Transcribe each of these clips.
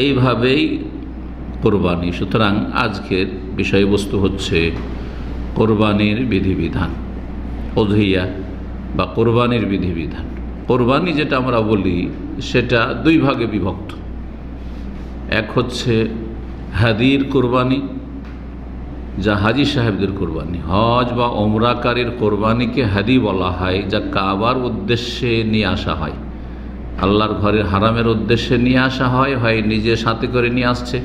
এইভাবেই কোরবানি। সুতরাং আজকের বিষয়বস্তু হচ্ছে কোরবানির বিধিবিধান, উযহিয়া বা কোরবানির বিধিবিধান। কোরবানি যেটা আমরা বলি সেটা দুই ভাগে বিভক্ত। এক হচ্ছে হাদির কোরবানি, যা হাজি সাহেবদের কোরবানি। হজ বা ওমরাকারীর কোরবানিকে হাদি বলা হয়, যা কাবার উদ্দেশ্যে নিয়ে আসা হয়, আল্লাহর ঘরের হারামের উদ্দেশ্যে নিয়ে আসা হয়, হয় নিজে সাথে করে নিয়ে আসছে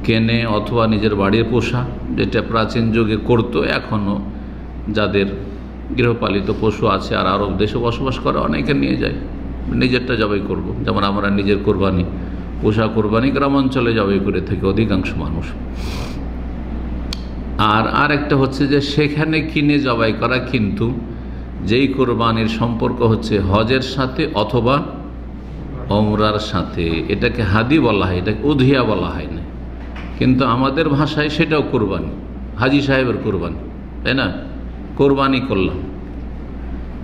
কেনে, অথবা নিজের বাড়ির পোষা, যেটা প্রাচীন যুগে করতো। এখনও যাদের গৃহপালিত পশু আছে আর আরব দেশে বসবাস করে অনেকে নিয়ে যায়, নিজেরটা জবাই করব। যেমন আমরা নিজের কোরবানি, পোষা কোরবানি গ্রামাঞ্চলে জবাই করে থাকি অধিকাংশ মানুষ। আর একটা হচ্ছে যে সেখানে কিনে জবাই করা, কিন্তু যেই কোরবানির সম্পর্ক হচ্ছে হজের সাথে অথবা ওমরার সাথে, এটাকে হাদি বলা হয়, এটাকে উযহিয়া বলা হয় না। কিন্তু আমাদের ভাষায় সেটাও কোরবানি, হাজি সাহেবের কোরবানি, তাই না? কোরবানি করলাম।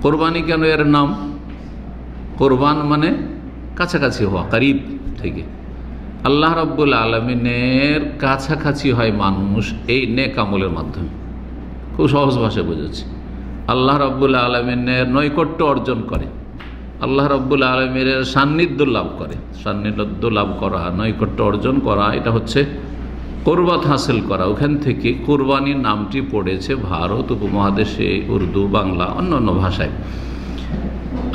কোরবানি কেন এর নাম? কোরবান মানে কাছাকাছি হওয়া, কারিব থেকে। আল্লাহ রাব্বুল আলামিনের কাছাকাছি হয় মানুষ এই নেক আমলের মাধ্যমে। খুব সহজ ভাষায় বুঝেছি। আল্লাহ রাব্বুল আলামিনের নৈকট্য অর্জন করে, আল্লাহ রাব্বুল আলামিনের সান্নিধ্য লাভ করে। সান্নিধ্য লাভ করা, নৈকট্য অর্জন করা, এটা হচ্ছে কোরবাত হাসিল করা। ওখান থেকে কোরবানির নামটি পড়েছে ভারত উপমহাদেশে, উর্দু, বাংলা, অন্য ভাষায়।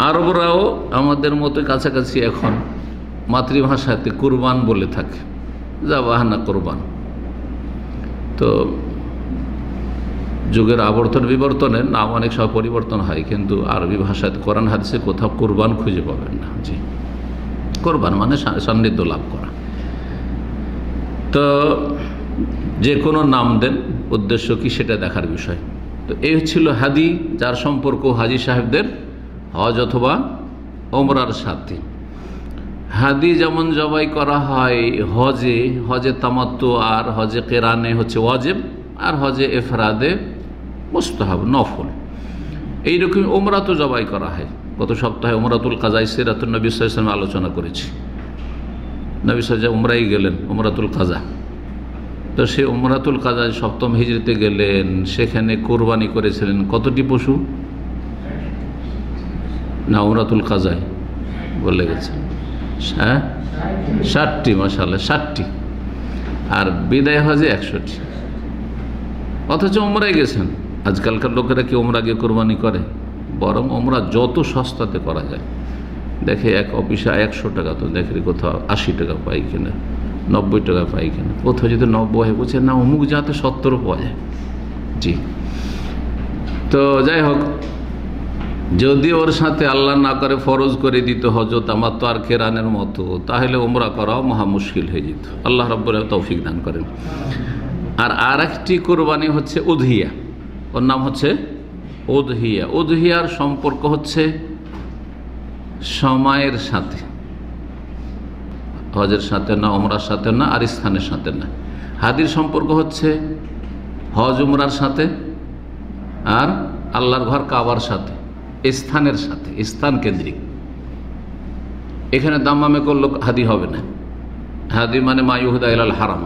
আরবরাও আমাদের মতো কাছাকাছি এখন মাতৃভাষাতে কুরবান বলে থাকে, যাবাহানা কোরবান। তো যুগের আবর্তন বিবর্তনের নাম অনেক সব পরিবর্তন হয়, কিন্তু আরবি ভাষাতে কোরআন হাদিসে কোথাও কোরবান খুঁজে পাবেন না। জি, কোরবান মানে সান্নিধ্য লাভ করা। তো যে কোনো নাম দেন, উদ্দেশ্য কি সেটা দেখার বিষয়। তো এই ছিল হাদি, যার সম্পর্ক হাজি সাহেবদের হজ অথবা ওমরার সাথে। হাদি যেমন জবাই করা হয় হজে তামাত্তু আর হজে কেরানে হচ্ছে ওয়াজিব, আর হজে এফরাদে মুস্তাহাব, নফল। এইরকম ওমরা তো জবাই করা হয়। গত সপ্তাহে ওমরাতুল কাজায় সিরাতুন নবী সাল্লাল্লাহু আলাইহি ওয়াসাল্লাম আলোচনা করেছি। নবী সাল্লাল্লাহু ওমরাই গেলেন, ওমরাতুল কাজা। তো সে ওমরাতুল কাজায় 7ম হিজরিতে গেলেন, সেখানে কোরবানি করেছিলেন কতটি পশু? না, ওমরাতুল কাজায় বলে গেছেন, হ্যাঁ 60টি, মাশাআল্লাহ 60টি। আর বিদায় হজে 100টি। অথচ ওমরায় গেছেন। আজকালকার লোকেরা কি ওমরা গিয়ে কোরবানি করে? বরং ওমরা যত সস্তাতে করা যায়। দেখে এক অফিসে 100 টাকা, তো দেখে কোথাও 80 টাকা পাই কিনা, 90 টাকা পাই কিনা। কোথাও যদি 90 হয়, বলছে না অমুক যাতে 70 পাওয়া যায়। জি, তো যাই হোক, যদি ওর সাথে আল্লাহ না করে ফরজ করে দিত হজ তামাত্তু আর কেরানের মতো, তাহলে ওমরা করাও মহা মুশকিল হয়ে যেত। আল্লাহ রাব্বুল আলামিন তৌফিক দান করেন। আর একটি কোরবানি হচ্ছে উযহিয়া, ওর নাম হচ্ছে উযহিয়া। উযহিয়ার সম্পর্ক হচ্ছে সময়ের সাথে, হজের সাথে না, ওমরার সাথে না, আর স্থানের সাথে না। হাদির সম্পর্ক হচ্ছে হজ উমরার সাথে আর আল্লাহর ঘর কাবার সাথে, স্থানের সাথে, স্থান কেন্দ্রিক। এখানে দাম্মামে করলে হাদি হবে না। হাদি মানে মা ইউহদা ইলাল হারাম,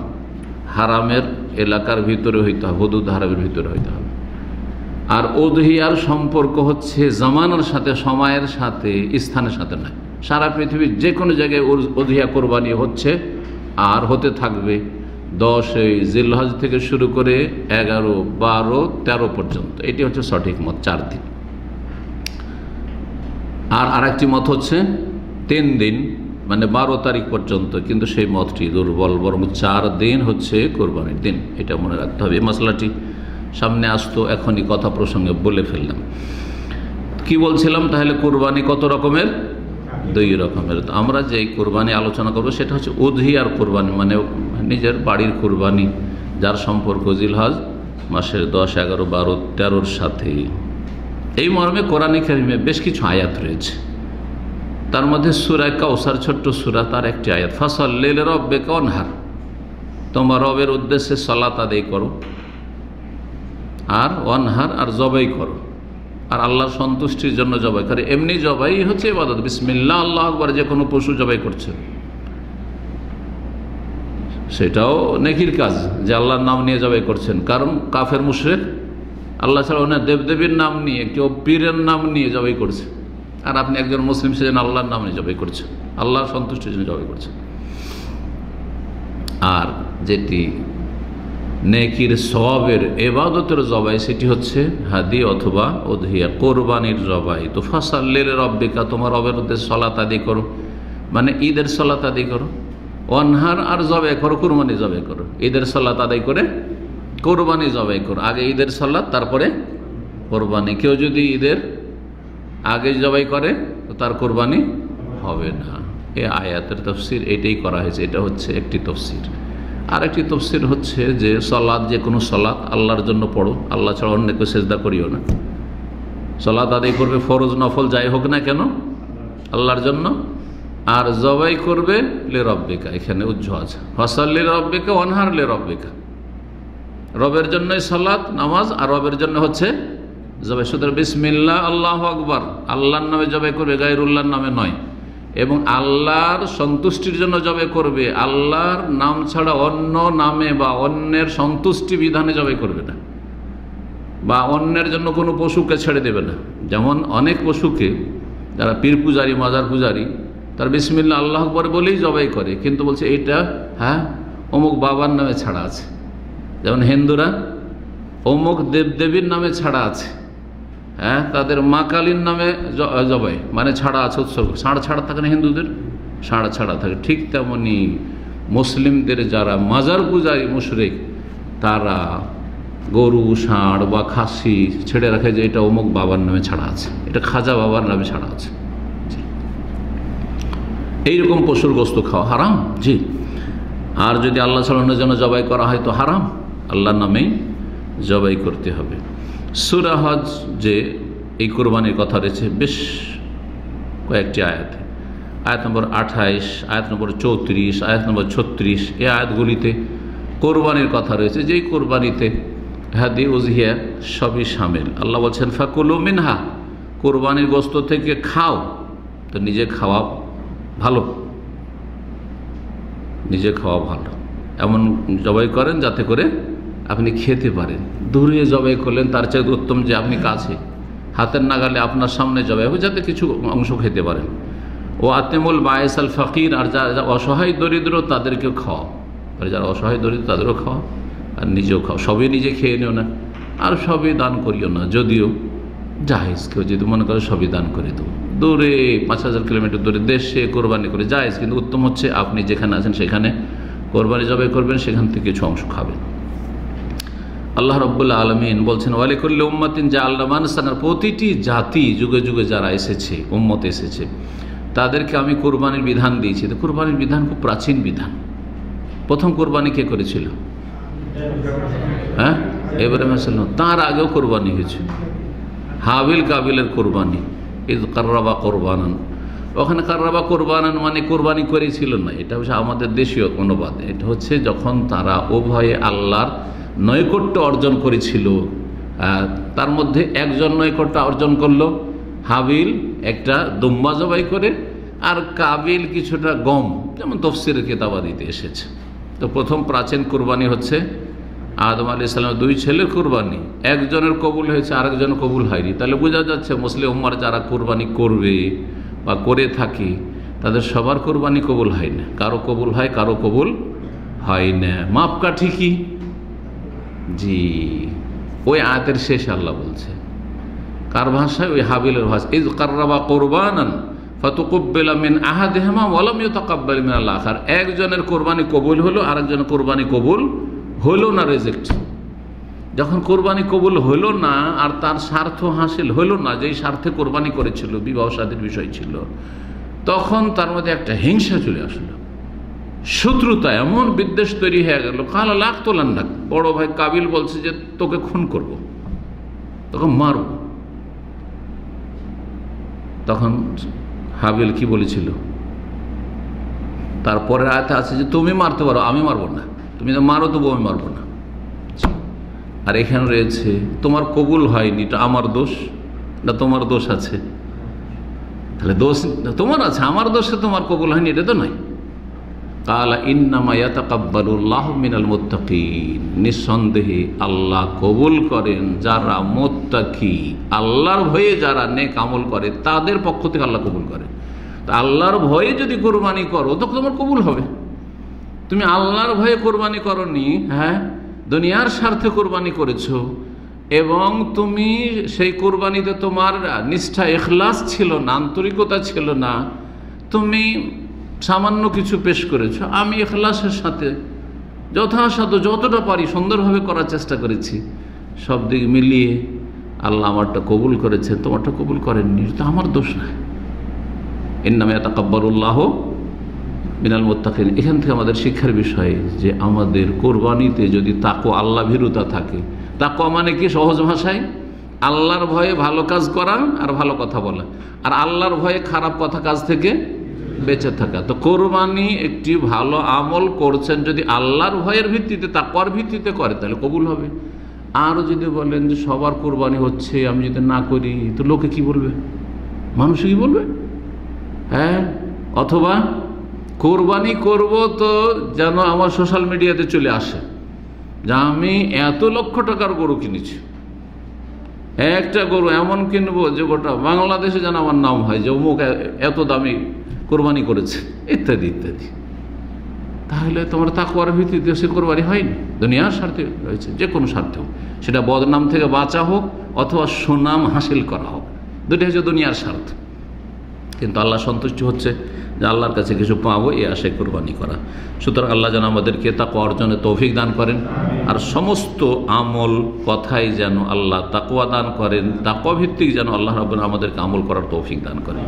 হারামের এলাকার ভিতরে হইতে হবে, হুদুদ হারামের ভিতরে হইতে হবে। আর উযহিয়ার সম্পর্ক হচ্ছে জামানার সাথে, সময়ের সাথে, স্থানের সাথে নয়। সারা পৃথিবীর যে কোনো জায়গায় উযহিয়া কোরবানি হচ্ছে আর হতে থাকবে। 10 জিলহজ থেকে শুরু করে 11, 12, 13 পর্যন্ত। এটি হচ্ছে সঠিক মত, 4 দিন। আর আরেকটি মত হচ্ছে 3 দিন, মানে 12 তারিখ পর্যন্ত, কিন্তু সেই মতটি দুর্বল। বরং 4 দিন হচ্ছে কোরবানির দিন, এটা মনে রাখতে হবে। এই মশলাটি সামনে আসতো, এখনই কথা প্রসঙ্গে বলে ফেললাম। কি বলছিলাম তাহলে? কোরবানি কত রকমের? 2 রকমের। তো আমরা যে কোরবানি আলোচনা করবো সেটা হচ্ছে উযহিয়ার কোরবানি, মানে নিজের বাড়ির কোরবানি, যার সম্পর্ক জিলহজ মাসের 10, 11, 12, 13 সাথে। এই মর্মে কোরআনে কারিমে বেশ কিছু আয়াত রয়েছে। তার মধ্যে সূরা কাউসার, ছোট্ট সূরা, তার একটি আয়াত, ফাসাল্লি লিরাব্বিকা ওয়ানহার, তোমার রবের উদ্দেশ্যে সালাত আদায় করো, আর ওয়ানহার, আর জবাই করো। আর আল্লাহর সন্তুষ্টির জন্য জবাই করে। এমনি জবাই হচ্ছে ইবাদত, বিসমিল্লাহ আল্লাহু আকবার, যে কোনো পশু জবাই করছে, সেটাও নেকির কাজ যে আল্লাহর নাম নিয়ে জবাই করছেন। কারণ কাফের মুশরিক আল্লাহ ছাড়া ওনার দেবদেবীর নাম নিয়ে, কেউ পীরের নাম নিয়ে জবাই করছে, আর আপনি একজন মুসলিম সেজন্য আল্লাহর নাম নিয়ে জবাই করছেন, আল্লাহর সন্তুষ্টির জন্য জবাই করছেন। আর যেটি নেকির সওয়াবের ইবাদতের জবাই সেটি হচ্ছে হাদি অথবা উযহিয়া, কোরবানির জবাই। তো ফাসাল্লি লিরাব্বিকা, তোমার রবের উদ্দেশ্যে সালাত আদায় করো, মানে ঈদের সালাত আদায় করো। ওয়ানহার, আর জবাই করো, কুরবানি জবাই করো। ঈদের সালাত আদায় করে কোরবানি জবাই করো। আগে ঈদের সালাত, তারপরে কোরবানি। কেউ যদি ঈদের আগে জবাই করে তো তার কোরবানি হবে না। এই আয়াতের তাফসীর এটাই করা হয়েছে। এটা হচ্ছে একটি তাফসীর। আর একটি তাফসীর হচ্ছে যে সালাত, যে কোনো সালাত আল্লাহর জন্য পড়ো, আল্লাহ ছাড়া অন্যকে সেজদা করিও না। সালাত আদায় করবে, ফরজ নফল যাই হোক না কেন, আল্লাহর জন্য। আর জবাই করবে লিরাব্বিকা, এখানে উজ্জ্ব আছে, ফাসাল্লি লিরাব্বিকা ওয়ানহার লিরাব্বিকা। রবের জন্যই সালাত নামাজ, আর রবের জন্য হচ্ছে জবাই। সুতরাং বিসমিল্লাহ আল্লাহু আকবার, আল্লাহর নামে জবাই করবে, গায়রুল্লাহর নামে নয়। এবং আল্লাহর সন্তুষ্টির জন্য জবাই করবে, আল্লাহর নাম ছাড়া অন্য নামে বা অন্যের সন্তুষ্টি বিধানে জবাই করবে না, বা অন্যের জন্য কোনো পশুকে ছেড়ে দেবে না। যেমন অনেক পশুকে যারা পীর পূজারী, মাজার পূজারী, তার বিসমিল্লাহ আল্লাহ আকবার বলেই জবাই করে, কিন্তু বলছে এইটা হ্যাঁ অমুক বাবার নামে ছাড়া আছে। যেমন হিন্দুরা অমুক দেবদেবীর নামে ছাড়া আছে, হ্যাঁ তাদের মা কালীর নামে জবাই, মানে ছাড়া আছে, উৎসর্গ। ষাঁড় ছাড়া থাকে না হিন্দুদের, ষাঁড় ছাড়া থাকে। ঠিক তেমনি মুসলিমদের যারা মাজার পূজারী মুশরিক, তারা গরু, ষাঁড় বা খাসি ছেড়ে রাখে যে এটা অমুক বাবার নামে ছাড়া আছে, এটা খাজা বাবার নামে ছাড়া আছে। এইরকম পশুর গোস্ত খাওয়া হারাম, জি। আর যদি আল্লাহ ছাড়ানোর জন্য জবাই করা হয় তো হারাম, আল্লাহর নামেই জবাই করতে হবে। সূরা হজ যে এই কোরবানির কথা রয়েছে বেশ কয়েকটি আয়াতে, আয়াত নম্বর 28, আয়াত নম্বর 34, আয়াত নম্বর 36, এই আয়াতগুলিতে কোরবানির কথা রয়েছে, যেই কোরবানিতে হাদি উযহিয়া সবই শামিল। আল্লাহ বলছেন ফাকুলু মিনহা, কোরবানির গোস্ত থেকে খাও। তো নিজে খাওয়া ভালো, নিজে খাওয়া ভালো, এমন জবাই করেন যাতে করে আপনি খেতে পারেন। দূরে জবাই করলেন তার চাইতে উত্তম যে আপনি কাছে, হাতের নাগালে আপনার সামনে জবাই হবে, যাতে কিছু অংশ খেতে পারেন। ও আতেমুল বায়েস আল ফকির, আর যারা অসহায় দরিদ্র তাদেরকেও খাওয়া, আর যারা অসহায় দরিদ্র তাদেরও খাওয়া, আর নিজেও খাও। সবই নিজে খেয়ে নিও না, আর সবই দান করিও না। যদিও জায়েজ, কেউ যদি মনে করে সবই দান করে দেবো, দূরে 5000 কিলোমিটার দূরে দেশে কোরবানি করে জায়েজ, কিন্তু উত্তম হচ্ছে আপনি যেখানে আছেন সেখানে কোরবানি জবাই করবেন, সেখান থেকে কিছু অংশ খাবেন। আল্লাহ রাব্বুল আলামিন বলছেন ওয়ালিকুল্লি উম্মাতিন জাআলনা মানসাকান, প্রতিটি জাতি যুগে যুগে যারা এসেছে, উম্মত এসেছে, তাদেরকে আমি কোরবানির বিধান দিয়েছি। তো কোরবানির বিধান খুব প্রাচীন বিধান। প্রথম কোরবানি কে করেছিল? হ্যাঁ, ইব্রাহিম আলাইহিস সালাম। তার আগেও কোরবানি হয়েছে, হাবিল কাবিলের কোরবানি। ইয কাররাবা কোরবানান, ওখানে কাররাবা কোরবানান মানে কোরবানি করেছিল না, এটা হচ্ছে আমাদের দেশীয় অনুবাদ। এটা হচ্ছে যখন তারা উভয়ে আল্লাহর নৈকট্য অর্জন করেছিল, তার মধ্যে একজন নৈকট্য অর্জন করলো, হাবিল একটা দুম্বা জবাই করে, আর কাবিল কিছুটা গম, যেমন তফসিরের কিতাবাদিতে এসেছে। তো প্রথম প্রাচীন কোরবানি হচ্ছে আদম আলাইহিস সালামের 2 ছেলের কোরবানি, একজনের কবুল হয়েছে, আরেকজন কবুল হয়নি। তাহলে বোঝা যাচ্ছে মুসলিম উম্মার যারা কোরবানি করবে বা করে থাকে তাদের সবার কোরবানি কবুল হয় না, কারো কবুল হয়, কারো কবুল হয় না। মাপকাঠি কি? জি, ওই আয়াতের শেষে আল্লাহ বলছে, কার ভাষায়? ওই হাবিলের ভাষা। ইয কাররাবা কোরবানান ফাতুকুব্বিলা মিন আহাদিহিমা ওয়া লাম ইউতাকাব্বাল মিনাল আখার, একজনের কোরবানি কবুল হলো, আরেকজনের কোরবানি কবুল হলো না, রিজেক্ট। যখন কোরবানি কবুল হলো না আর তার স্বার্থ হাসিল হলো না, যেই স্বার্থে কোরবানি করেছিল, বিবাহ শাদীর বিষয় ছিল, তখন তার মধ্যে একটা হিংসা চলে আসলো, শত্রুতা, এমন বিদ্বেষ তৈরি হয়ে গেল। কাল লাকতুলান্নাক, বড় ভাই কাবিল বলছে যে তোকে খুন করব, তোকে মারব। তখন হাবিল কি বলেছিল? তারপরের আয়াতে আছে যে তুমি মারতে পারো, আমি মারবো না, তুমি তো মারো তবু আমি মারবো না। আর এখানে রয়েছে তোমার কবুল হয়নি, এটা আমার দোষ না তোমার দোষ আছে? তাহলে দোষ তোমার আছে, আমার দোষে তোমার কবুল হয়নি এটা তো নয়। কালা ইন্নামা ইয়াতাকাব্বালুল্লাহু মিনাল মুত্তাকিন, নিঃসন্দেহে আল্লাহ কবুল করেন যারা মুত্তাকি, আল্লাহর ভয়ে যারা নেক আমল করে তাদের পক্ষ থেকে আল্লাহ কবুল করেন। তা আল্লাহর ভয়ে যদি কোরবানি করো তো তোমার কবুল হবে। তুমি আল্লাহর ভয়ে কোরবানি করনি, হ্যাঁ, দুনিয়ার স্বার্থে কোরবানি করেছো এবং তুমি সেই কোরবানিতে তোমার নিষ্ঠা ইখলাস ছিল না, আন্তরিকতা ছিল না, তুমি সামান্য কিছু পেশ করেছো। আমি ইখলাসের সাথে যথাসাধ্য যতটা পারি সুন্দরভাবে করার চেষ্টা করেছি, সব দিক মিলিয়ে আল্লাহ আমারটা কবুল করেছে, তোমারটা কবুল করেননি, এটা আমার দোষ না। ইন্নামা ইয়াতাকাব্বালুল্লাহু মিনাল মুত্তাকিন। এখান থেকে আমাদের শিক্ষার বিষয় যে আমাদের কোরবানিতে যদি তাকওয়া, আল্লাহ ভীরুতা থাকে। তাকওয়া মানে কি? সহজ ভাষায় আল্লাহর ভয়ে ভালো কাজ করা আর ভালো কথা বলা, আর আল্লাহর ভয়ে খারাপ কথা কাজ থেকে বেঁচে থাকা। তো কোরবানি একটি ভালো আমল করছেন যদি আল্লাহর ভয়ের ভিত্তিতে, তাকওয়ার ভিত্তিতে করে তাহলে কবুল হবে। আরও যদি বলেন যে সবার কোরবানি হচ্ছে, আমি যদি না করি তো লোকে কি বলবে, মানুষ কি বলবে, হ্যাঁ, অথবা কোরবানি করব তো যেন আমার সোশ্যাল মিডিয়াতে চলে আসে যে আমি এত লক্ষ টাকার গরু কিনেছি, একটা গরু এমন কিনবো যে গোটা বাংলাদেশে যেন আমার নাম হয় যে অমুক এত দামি কোরবানি করেছে, ইত্যাদি ইত্যাদি। তাহলে তোমার তাকওয়ার ভিত্তিতে সে কোরবানি হয়নি, দুনিয়ার স্বার্থে হয়েছে, যে কোনো স্বার্থে হোক, সেটা বদনাম থেকে বাঁচা হোক অথবা সুনাম হাসিল করা হোক, দুটি হচ্ছে দুনিয়ার স্বার্থ। কিন্তু আল্লাহ সন্তুষ্ট হচ্ছে যে আল্লাহর কাছে কিছু পাবো, এই আশায় কোরবানি করা। সুতরাং আল্লাহ যেন আমাদেরকে তাকওয়া অর্জনে তৌফিক দান করেন, আর সমস্ত আমল কথাই যেন আল্লাহ তাকওয়া দান করেন, তাকওয়া ভিত্তিক যেন আল্লাহ রাব্বুল আমাদেরকে আমল করার তৌফিক দান করেন।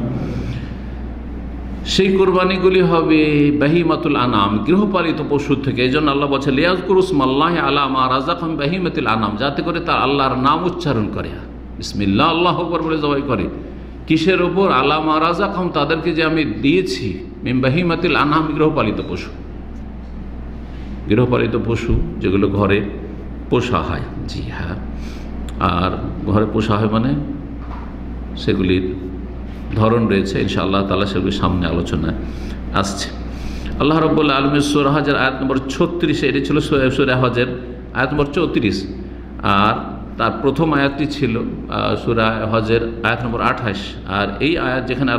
সেই কোরবানিগুলি হবে বাহিমাতুল আনাম, গৃহপালিত পশু থেকে। এই জন্য আল্লাহ বলছে লিয়াযকুরু ইসমাল্লাহি আলা মা রাযাকাহুম বাহিমাতুল আনাম, যাতে করে তার আল্লাহর নাম উচ্চারণ করে, বিসমিল্লাহ আল্লাহু আকবার বলে জবাই করে। কিসের ওপর? আলা মা রাযাকাহুম, তাদেরকে যে আমি দিয়েছি, মিন বাহিমাতুল আনাম, গৃহপালিত পশু। গৃহপালিত পশু যেগুলো ঘরে পোষা হয়, জি হ্যাঁ, আর ঘরে পোষা হয় মানে সেগুলির ধরন রয়েছে, ইনশাআল্লাহ তাআলা সেগুলি সামনে আলোচনায় আসছে। আল্লাহ রাব্বুল আলামিন সূরা হজের আয়াত নম্বর 36, এটি ছিল সূরা হজের আয়াত নম্বর 34, আর তার প্রথম আয়াতটি ছিল সূরা হজের আয়াত নম্বর 28। আর এই আয়াত যেখানে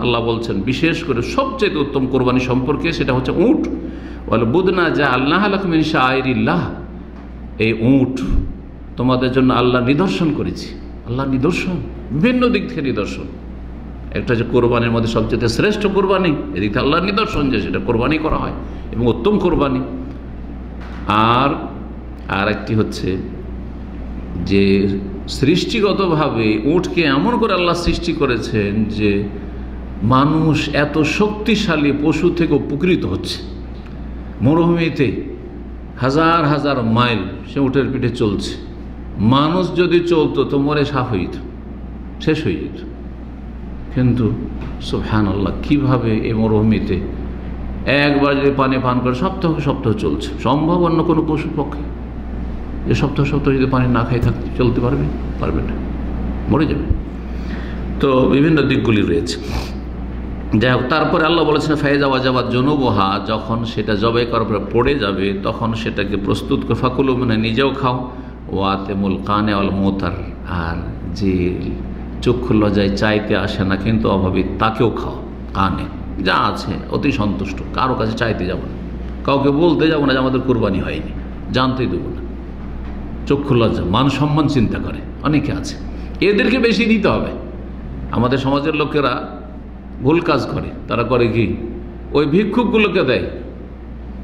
আল্লাহ বলছেন বিশেষ করে সবচেয়ে উত্তম কোরবানি সম্পর্কে, সেটা হচ্ছে উট। ওয়াল বুদনা জাআলনাহা লাকুম মিন শাআইরিল্লাহ, এই উট তোমাদের জন্য আল্লাহ নিদর্শন করেছি। আল্লাহ নিদর্শন, বিভিন্ন দিক থেকে নিদর্শন। একটা যে কোরবানির মধ্যে সবচেয়ে শ্রেষ্ঠ কোরবানি, এদিক থেকে আল্লাহর নিদর্শন যে সেটা কোরবানি করা হয় এবং উত্তম কোরবানি। আর একটি হচ্ছে যে সৃষ্টিগতভাবে উটকে এমন করে আল্লাহ সৃষ্টি করেছেন যে মানুষ এত শক্তিশালী পশু থেকে উপকৃত হচ্ছে। মরুভূমিতে হাজার হাজার মাইল সে উটের পিঠে চলছে, মানুষ যদি চলতো তো মরে সাফ হয়ে যেত, শেষ হয়ে যেত। কিন্তু সুবহানাল্লাহ, কীভাবে এই মরুভূমিতে একবার যদি পানি পান করে সপ্তাহ সপ্তাহ চলছে। সম্ভব অন্য কোনো পশু পক্ষে যে সপ্তাহ সপ্তাহ যদি পানি না খাই থাকতে চলতে পারবে? পারবে না, মরে যাবে। তো বিভিন্ন দিকগুলি রয়েছে। যাই হোক, তারপরে আল্লাহ বলেছেন ফাইজা ওয়াজাবাত জুনুবুহা, যখন সেটা জবাই করার পরে পড়ে যাবে তখন সেটাকে প্রস্তুত করে ফাকুলু, মানে নিজেও খাও, ওয়াতেমুল কানে ওয়াল মুতার, আর যে চক্ষু লজ্জায় চাইতে আসে না কিন্তু অভাবী তাকেও খাও। কানে যা আছে অতি সন্তুষ্ট, কারো কাছে চাইতে যাব না, কাউকে বলতে যাব না যে আমাদের কোরবানি হয়নি, জানতেই দেবো না। চক্ষু লজ্জা, মান সম্মান চিন্তা করে অনেকে আছে, এদেরকে বেশি দিতে হবে। আমাদের সমাজের লোকেরা ভুল কাজ করে, তারা করে কি, ওই ভিক্ষুকগুলোকে দেয়,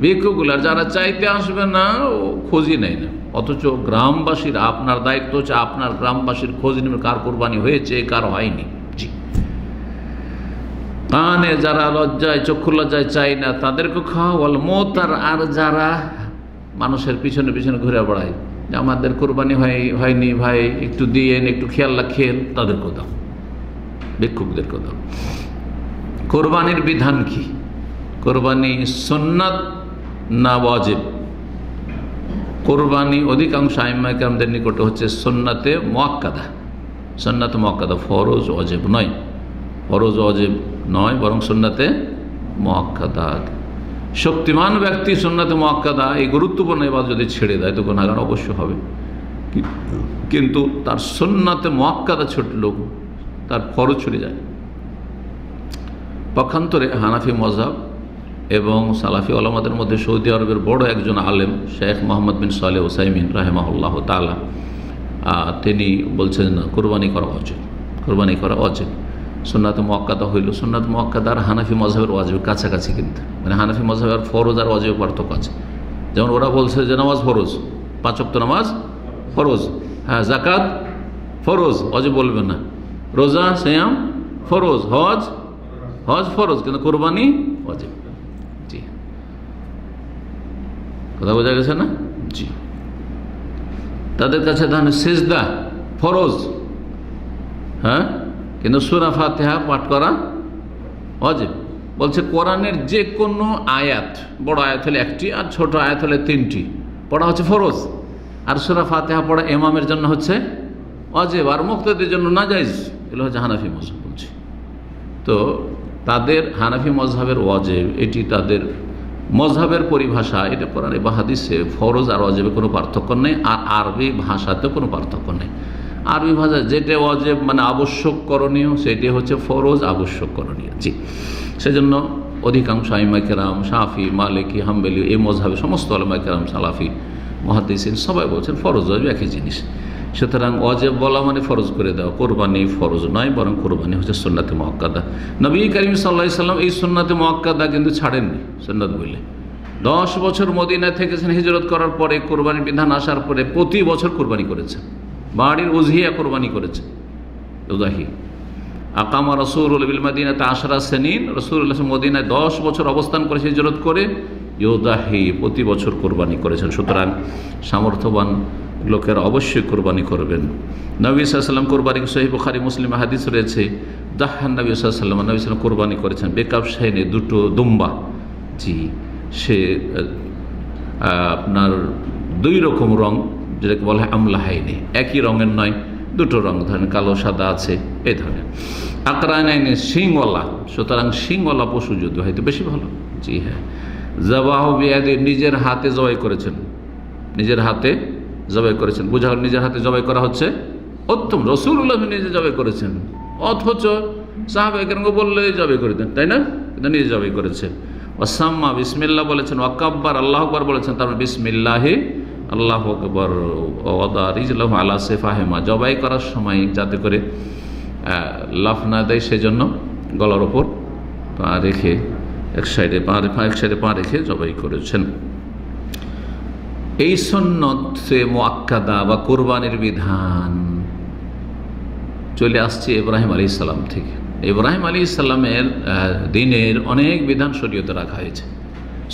ভিক্ষুকগুলো, আর যারা চাইতে আসবে না ও খোঁজই নেয় না। অথচ গ্রামবাসীর, আপনার দায়িত্ব হচ্ছে আপনার গ্রামবাসীর খোঁজ নেবেন, কার কোরবানি হয়েছে কার হয়নি। জি, কানে যারা লজ্জায়, চক্ষু লজ্জায় চাই না তাদেরকে খাওয়াল মোতার, আর যারা মানুষের পিছনে পিছনে ঘুরে বেড়ায় যে আমাদের কোরবানি হয়নি ভাই, একটু দিয়েন, একটু খেয়াল রাখেন, তাদেরকেও দাও, ভিক্ষুকদেরকেও দাও। কোরবানির বিধান কি? কোরবানি সুন্নাত না ওয়াজিব? কোরবানি অধিকাংশ আইম্মায়ে কেরামদের নিকটে হচ্ছে সুন্নাতে মুআক্কাদা। সুন্নাতে মুআক্কাদা, ফরজ ওয়াজিব নয়, ফরজ ওয়াজিব নয়, বরং সুন্নাতে মুআক্কাদা। শক্তিমান ব্যক্তি সুন্নাতে মুআক্কাদা এই গুরুত্বপূর্ণ ইবাদত যদি ছেড়ে দেয় তো গুনাহগার অবশ্য হবে, কিন্তু তার সুন্নাতে মুআক্কাদা ছুটলো, তার ফরজ ছুটে যায়। পক্ষান্তরে হানাফি মযহাব এবং সালাফি ওলামাদের মধ্যে সৌদি আরবের বড় একজন আলেম শেখ মোহাম্মদ বিন সালেহ উসাইমিন রাহিমাহুল্লাহ তাআলা তিনি বলছেন না, কোরবানি করা অজিব, কোরবানি করা অজিব। সুন্নাতে মুআক্কাদা হইল, সুন্নাতে মুআক্কাদা আর হানাফি মযহাবের ওয়াজিবের কাছাকাছি, কিন্তু মানে হানাফি মযহাবের ফরজ আর ওয়াজিব পার্থক্য আছে। যেমন ওরা বলছে যে নামাজ ফরজ, 5 ওয়াক্ত নামাজ ফরজ, হ্যাঁ যাকাত ফরজ, ওয়াজিব বলবেন না, রোজা সিয়াম ফরজ, হজ ফরজ, কিন্তু কোরবানি ওয়াজিব। জি, কথা বোঝা গেছে না? জি, তাদের কাছে তাহলে সিজদা ফরজ, হ্যাঁ, কিন্তু সূরা ফাতিহা পাঠ করা ওয়াজিব। বলছে কোরআনের যে কোনো আয়াত, বড় আয়াত হলে 1টি আর ছোট আয়াত হলে 3টি পড়া হচ্ছে ফরজ, আর সূরা ফাতিহা পড়া ইমামের জন্য হচ্ছে ওয়াজিব, আর মুক্তাদির জন্য নাজায়েজ। এগুলো হচ্ছে হানাফি মযহাব বলছে। তো তাদের হানাফি মযহাবের ওয়াজিব, এটি তাদের মযহাবের পরিভাষা, এটা কোরআনে বা হাদিসে ফরজ আর ওয়াজিবের কোনো পার্থক্য নেই, আর আরবি ভাষাতে কোনো পার্থক্য নেই। আরবি ভাষা যেটা ওয়াজিব মানে আবশ্যক করণীয়, সেটি হচ্ছে ফরজ আবশ্যক করণীয়। জি, সেজন্য অধিকাংশ আইম্মায়ে কেরাম, শাফি, মালিকি, হাম্বলি, এই মযহাবে সমস্ত উলামায়ে কেরাম, সালাফি, মুহাদ্দিসিন সবাই বলছেন ফরজ ওয়াজিব একই জিনিস। সুতরাং ওয়াজিব বলা মানে ফরজ করে দেওয়া, কোরবানি ফরজ নয়, বরং কোরবানি হচ্ছে সুন্নাতে মুআক্কাদা। নবী করিম সাল্লাল্লাহু আলাইহি সাল্লাম এই সুন্নাতে মুআক্কাদা কিন্তু ছাড়েননি। সুন্নাত বলে 10 বছর মদিনায় থেকেছেন, হিজরত করার পরে কোরবানির বিধান আসার পরে প্রতি বছর কোরবানি করেছেন, বাড়ির উযহিয়া কোরবানি করেছেন, উযাহি। আকামা রাসূলুল্লাহ বিল মাদিনাতে 10 সিনিন, রাসূলুল্লাহ মদিনায় 10 বছর অবস্থান করে হিজরত করে ইউদাহি প্রতি বছর কোরবানি করেছেন। সুতরাং সামর্থ্যবান লোকেরা অবশ্যই কোরবানি করবেন। নবী সাল্লাল্লাহু আলাইহি ওয়াসাল্লাম কোরবানি, সহিহ বুখারী মুসলিম হাদিস রয়েছে, দাহান নবী সাল্লাল্লাহু আলাইহি ওয়াসাল্লাম, নবী সাল্লাল্লাহু কোরবানি করেছেন বেকাবশাইনে, 2টো দুম্বা। জি, সে আপনার 2 রকম রং, যেটাকে বলা হয় আমলাহাইনে, একই রঙের নয়, 2টো রং, ধরেন কালো সাদা আছে, এই ধরনের। আকরানাইনে শিংওয়ালা, সুতরাং শিংওয়ালা পশু যদি হয়তো বেশি ভালো। জি হ্যাঁ, যাবাহ বিয়াদি, নিজের হাতে জবাই করেছেন, নিজের হাতে জবাই করেছেন, বোঝা হল নিজের হাতে জবাই করা হচ্ছে উত্তম। রাসূলুল্লাহ নিজে জবাই করেছেন, অথচ সাহাবায়ে কেরামকে বললে জবাই করে দেন, তাই না? কিন্তু নিজে জবাই করেছে। ওয়াসাম্মা, বিসমিল্লাহ বলেছেন, ওয়াকাব্বার, আল্লাহু আকবার বলেছেন, তারপর বিসমিল্লাহি আল্লাহু আকবার, ওয়াদা রিজলাহু আলা সিফাহিমা, জবাই করার সময় যাতে করে লাফ না দেয় সেজন্য গলার ওপর পা রেখে এক সাইডে পা রেখে জবাই করেছেন। এই সুন্নতে মুআক্কাদা বা কোরবানির বিধান চলে আসছে ইব্রাহিম আলাইহিস সালাম থেকে। ইব্রাহিম আলাইহিস সালামের দিনের অনেক বিধান শরীয়তে রাখা হয়েছে।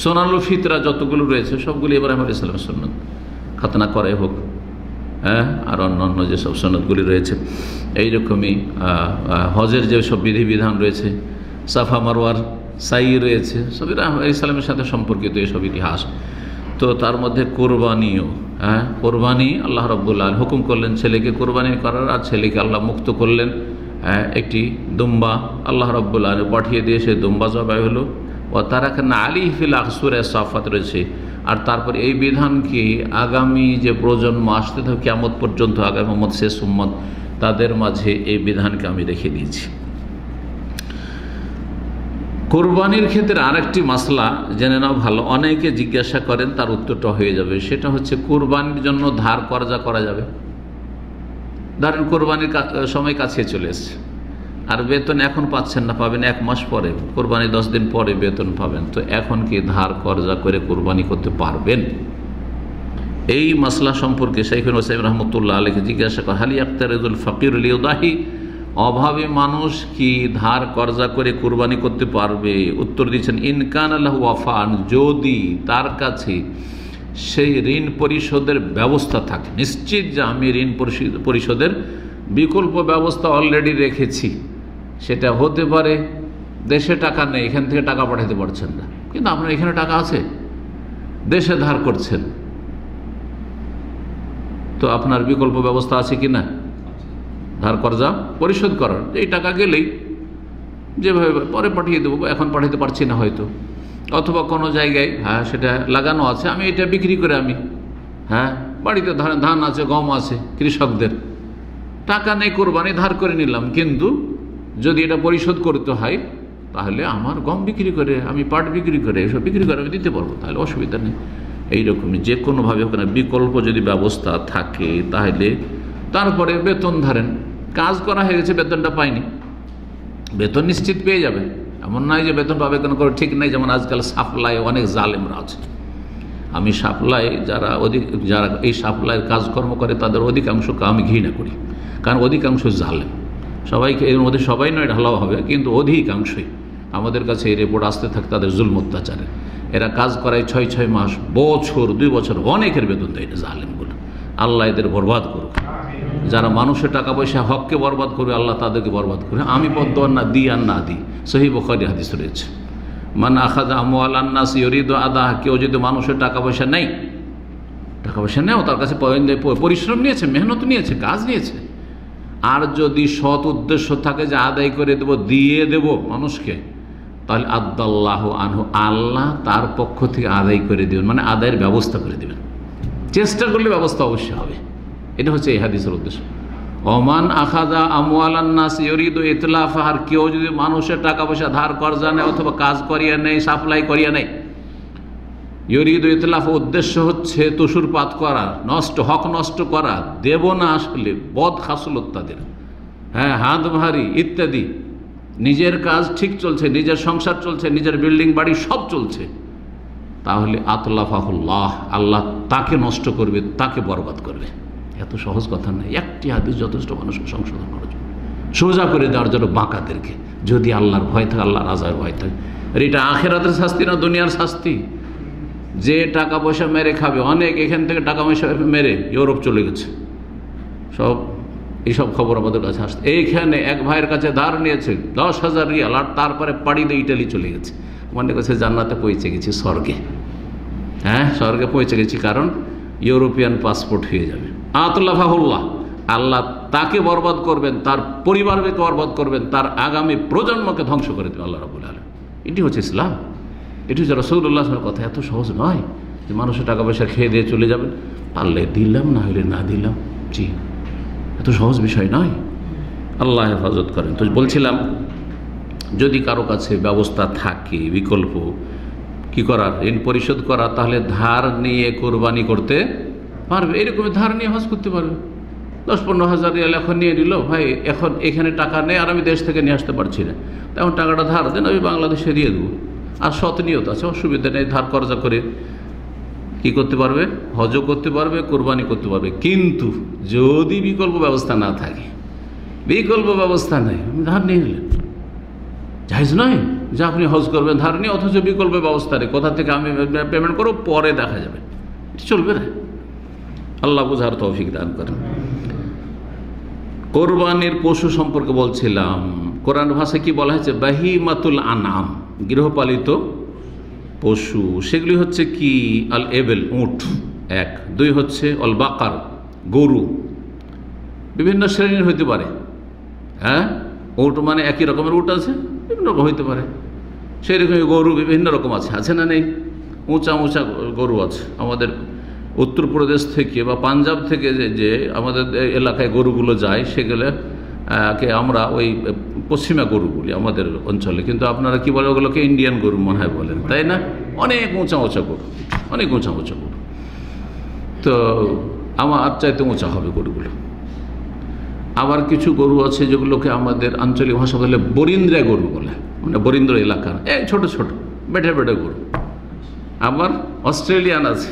সুনানুল ফিতরা যতগুলো রয়েছে সবগুলো ইব্রাহিম আলাইহিস সালামের সুন্নত, খাতনা করাই হোক, হ্যাঁ, আর অন্যান্য যেসব সুন্নতগুলি রয়েছে। এইরকমই হজের যেসব বিধিবিধান রয়েছে, সাফা মারওয়ার সাই রয়েছে, সব ইব্রাহিম আলাইহিস সালামের সাথে সম্পর্কিত এসব ইতিহাস। তো তার মধ্যে কোরবানিও, হ্যাঁ, কোরবানি আল্লাহ রাব্বুল আলামিন হুকুম করলেন ছেলেকে কোরবানি করার, আর ছেলেকে আল্লাহ মুক্ত করলেন একটি দুম্বা আল্লাহ রাব্বুল আলামিন পাঠিয়ে দিয়ে সে দুম্বা জবাই হলো। ও তারাকানা আলী ফিল আকসুরে সাফাত রয়েছে। আর তারপর এই বিধানকে আগামী যে প্রজন্ম আসতে থাকে কিয়ামত পর্যন্ত, আগামী উম্মত শেষ উম্মত, তাদের মাঝে এই বিধানকে আমি রেখে দিয়েছি। কোরবানির ক্ষেত্রে আরেকটি মাসলা জেনে নাও ভালো, অনেকে জিজ্ঞাসা করেন, তার উত্তরটা হয়ে যাবে। সেটা হচ্ছে কোরবানির জন্য ধার কর্জা করা যাবে। ধরেন কোরবানির সময় কাছে চলে এসছে, আর বেতন এখন পাচ্ছেন না, পাবেন 1 মাস পরে, কোরবানি 10 দিন পরে বেতন পাবেন, তো এখন কি ধার কর্জা করে কোরবানি করতে পারবেন? এই মাসলা সম্পর্কে শাইখুল ওসাইম রহমতুল্লাহ আলাইহি জিজ্ঞাসা করা, হাল ইয়াক্তারিদুল ফাকির লিউদাহি, অভাবী মানুষ কি ধার কর্জা করে কোরবানি করতে পারবে? উত্তর দিচ্ছেন, ইনকান আল্লাহু ওয়াফান, যদি তার কাছে সেই ঋণ পরিশোধের ব্যবস্থা থাকে, নিশ্চিত যে আমি ঋণ পরিশোধের বিকল্প ব্যবস্থা অলরেডি রেখেছি। সেটা হতে পারে দেশে টাকা নেই, এখান থেকে টাকা পাঠাতে পারছেন না, কিন্তু আপনার এখানে টাকা আছে, দেশে ধার করছেন, তো আপনার বিকল্প ব্যবস্থা আছে কি না ধার কর্জা পরিশোধ করার? এই টাকা গেলেই যেভাবে পরে পাঠিয়ে দেবো, এখন পাঠাতে পারছি না হয়তো, অথবা কোনো জায়গায় সেটা লাগানো আছে, আমি এটা বিক্রি করে বাড়িতে ধান আছে, গম আছে, কৃষকদের টাকা নেই, কোরবানি ধার করে নিলাম, কিন্তু যদি এটা পরিশোধ করতে হয় তাহলে আমার গম বিক্রি করে, আমি পাট বিক্রি করে, এসব বিক্রি করে আমি দিতে পারবো, তাহলে অসুবিধা নেই। এইরকমই যে কোনোভাবে ওখানে বিকল্প যদি ব্যবস্থা থাকে তাহলে তারপরে বেতন ধরেন, কাজ করা হয়ে গেছে, বেতনটা পাইনি, বেতন নিশ্চিত পেয়ে যাবে, এমন নয় যে বেতন পাবে কোনো করে ঠিক নেই। যেমন আজকাল সাপ্লাই অনেক জালেমরা আছে, আমি সাপ্লাই যারা এই সাপ্লাইয়ের কাজকর্ম করে তাদের অধিকাংশকে আমি ঘৃণা করি, কারণ অধিকাংশ জালেম। সবাইকে এর মধ্যে সবাই নয় ঢালাও হবে, কিন্তু অধিকাংশই আমাদের কাছে এই রিপোর্ট আসতে থাকে তাদের জুলম অত্যাচারে। এরা কাজ করায় 6 মাস, বছর, 2 বছর, অনেকের বেতন দেয় না জালেমগুলো। আল্লাহ এদের বরবাদ করুক। যারা মানুষের টাকা পয়সা হককে বরবাদ করবে আল্লাহ তাদেরকে বরবাদ করবে। আমি বদদোয়া না দিই আর না দিই, সহিহ বুখারী হাদিস রয়েছে, মান আখাযা আমওয়ালান নাস ইউরিদু আদাহ, কেউ যদি মানুষের টাকা পয়সা নেয়, টাকা পয়সা নেও, তার কাছে পরিশ্রম নিয়েছে, মেহনত নিয়েছে, কাজ নিয়েছে, আর যদি সৎ উদ্দেশ্য থাকে যে আদায় করে দেব, দিয়ে দেব মানুষকে, তাহলে আদাল্লাহু আনহু, আল্লাহ তার পক্ষ থেকে আদায় করে দেবেন, মানে আদায়ের ব্যবস্থা করে দেবেন। চেষ্টা করলে ব্যবস্থা অবশ্যই হবে। এটা হচ্ছে এই হাদিসের উদ্দেশ্য। ওমান আখাযা আমওয়ালান নাস ইউরিদু ইতলাফা, আর কেউ যদি মানুষের টাকা পয়সা ধার কর্জা নেয় অথবা কাজ করিয়া নেয়, সাপ্লাই করিয়া নেয়, ইউরিদু ইতলাফা, উদ্দেশ্য হচ্ছে তুষুরপাত করা, নষ্ট, হক নষ্ট করা, দেব না আসলে, বদ খাসলত তাদের, হাত ভারী ইত্যাদি, নিজের কাজ ঠিক চলছে, নিজের সংসার চলছে, নিজের বিল্ডিং বাড়ি সব চলছে, তাহলে আতলাফাহুল্লাহ, আল্লাহ তাকে নষ্ট করবে, তাকে বরবাদ করবে। এত সহজ কথা নয়, একটি হাদিস যথেষ্ট মানুষকে সংশোধন করার জন্য, সোজা করে দেওয়ার জন্য বাঁকাদেরকে, যদি আল্লাহর ভয় থাকে, আল্লাহর আযাবের ভয় থাকে। আর এটা আখিরাতের শাস্তি না দুনিয়ার শাস্তি। যে টাকা পয়সা মেরে খাবে, অনেক এখান থেকে টাকা পয়সা মেরে ইউরোপ চলে গেছে, সব এইসব খবর আমাদের কাছে আসছে। এইখানে এক ভাইয়ের কাছে ধার নিয়েছে 10,000 রিয়াল, আর তারপরে পাড়ি দিয়ে ইটালি চলে গেছে, মনে করছে জান্নাতে পৌঁছে গেছি, স্বর্গে। স্বর্গে পৌঁছে গেছি, কারণ ইউরোপিয়ান পাসপোর্ট হয়ে যাবে। আতলাফাহুল্লাহ, আল্লাহ তাকে বরবাদ করবেন, তার পরিবারকে বরবাদ করবেন, তার আগামী প্রজন্মকে ধ্বংস করে দেবেন আল্লাহ রাব্বুল আলামিন। এটি হচ্ছে ইসলাম, এটি হচ্ছে রাসূলুল্লাহ সাল্লাল্লাহু আলাইহি ওয়াসাল্লামের কথা। এত সহজ নয় যে মানুষের টাকা পয়সা খেয়ে দিয়ে চলে যাবেন, পারলে দিলাম, না হলে না দিলাম। জি, এত সহজ বিষয় নয়। আল্লাহ হেফাজত করেন। তো বলছিলাম, যদি কারো কাছে ব্যবস্থা থাকে, বিকল্প কি করার, ঋণ পরিশোধ করা, তাহলে ধার নিয়ে কোরবানি করতে পারবে। এরকম ধার নিয়ে হজ করতে পারবে। 10-15 হাজার রিয়াল এখন নিয়ে নিল, ভাই এখন এখানে টাকা নেই আর আমি দেশ থেকে নিয়ে আসতে পারছি না, তেমন টাকাটা ধার দেন, আমি বাংলাদেশে দিয়ে দেবো। আর সৎ নিয়ত আছে, অসুবিধা নেই, ধার কর্জা করে কি করতে পারবে, হজও করতে পারবে, কোরবানি করতে পারবে। কিন্তু যদি বিকল্প ব্যবস্থা না থাকে, বিকল্প ব্যবস্থা নেই, আপনি ধার নিয়ে নিলেন, জায়েজ নয় যে আপনি হজ করবেন ধার নিয়ে, অথচ বিকল্প ব্যবস্থা নেই, কোথা থেকে আমি পেমেন্ট করবো পরে দেখা যাবে, এটা চলবে না। আল্লাহ বুঝার তৌফিক দান করেন। কোরবানির পশু সম্পর্কে বলছিলাম, কোরআন ভাষায় কি বলা হয়েছে, বাহিমাতুল আনাম, গৃহপালিত পশু। সেগুলি হচ্ছে কি, আল এবেল, উট 1, 2 হচ্ছে অল বাকার, গরু, বিভিন্ন শ্রেণীর হইতে পারে। উট মানে একই রকমের উট আছে, বিভিন্ন রকম হইতে পারে, সেই রকমই গরু বিভিন্ন রকম আছে না নেই? উঁচা উঁচা গরু আছে। আমাদের উত্তরপ্রদেশ থেকে বা পাঞ্জাব থেকে যে আমাদের এলাকায় গরুগুলো যায়, সেগুলোকে আমরা ওই পশ্চিমা গরু বলি আমাদের অঞ্চলে, কিন্তু আপনারা কি বলে ওগুলোকে ইন্ডিয়ান গরু মনে হয় বলেন, তাই না? অনেক উঁচা উঁচা গরু, অনেক উঁচা উঁচা গরু। তো আমার চাইতে উঁচা হবে গরুগুলো। আবার কিছু গরু আছে যেগুলোকে আমাদের আঞ্চলিক ভাষা বলে বরিন্দ্রা গরু বলে, মানে বরিন্দ্র এলাকার ছোট ছোট বেটে বেটে গরু। আবার অস্ট্রেলিয়ান আছে,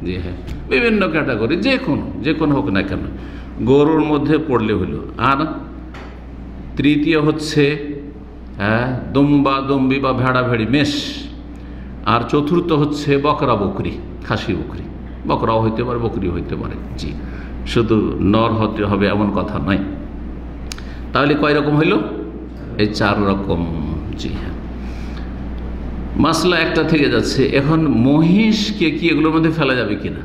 জি হ্যাঁ, বিভিন্ন ক্যাটাগরি, যে কোনো হোক না কেন, গরুর মধ্যে পড়লে হলো। আর তৃতীয় হচ্ছে দুম্বা দুম্বি বা ভেড়া ভেড়ি, মেষ। আর চতুর্থ হচ্ছে বকরা বকরি, খাসি বকরি, বকরাও হইতে পারে, বকরিও হইতে পারে। জি, শুধু নর হতে হবে এমন কথা নয়। তাহলে কয় রকম হইল? এই 4 রকম। জি হ্যাঁ, মাসলা একটা থেকে যাচ্ছে। এখন মহিষকে কি এগুলোর মধ্যে ফেলা যাবে কিনা?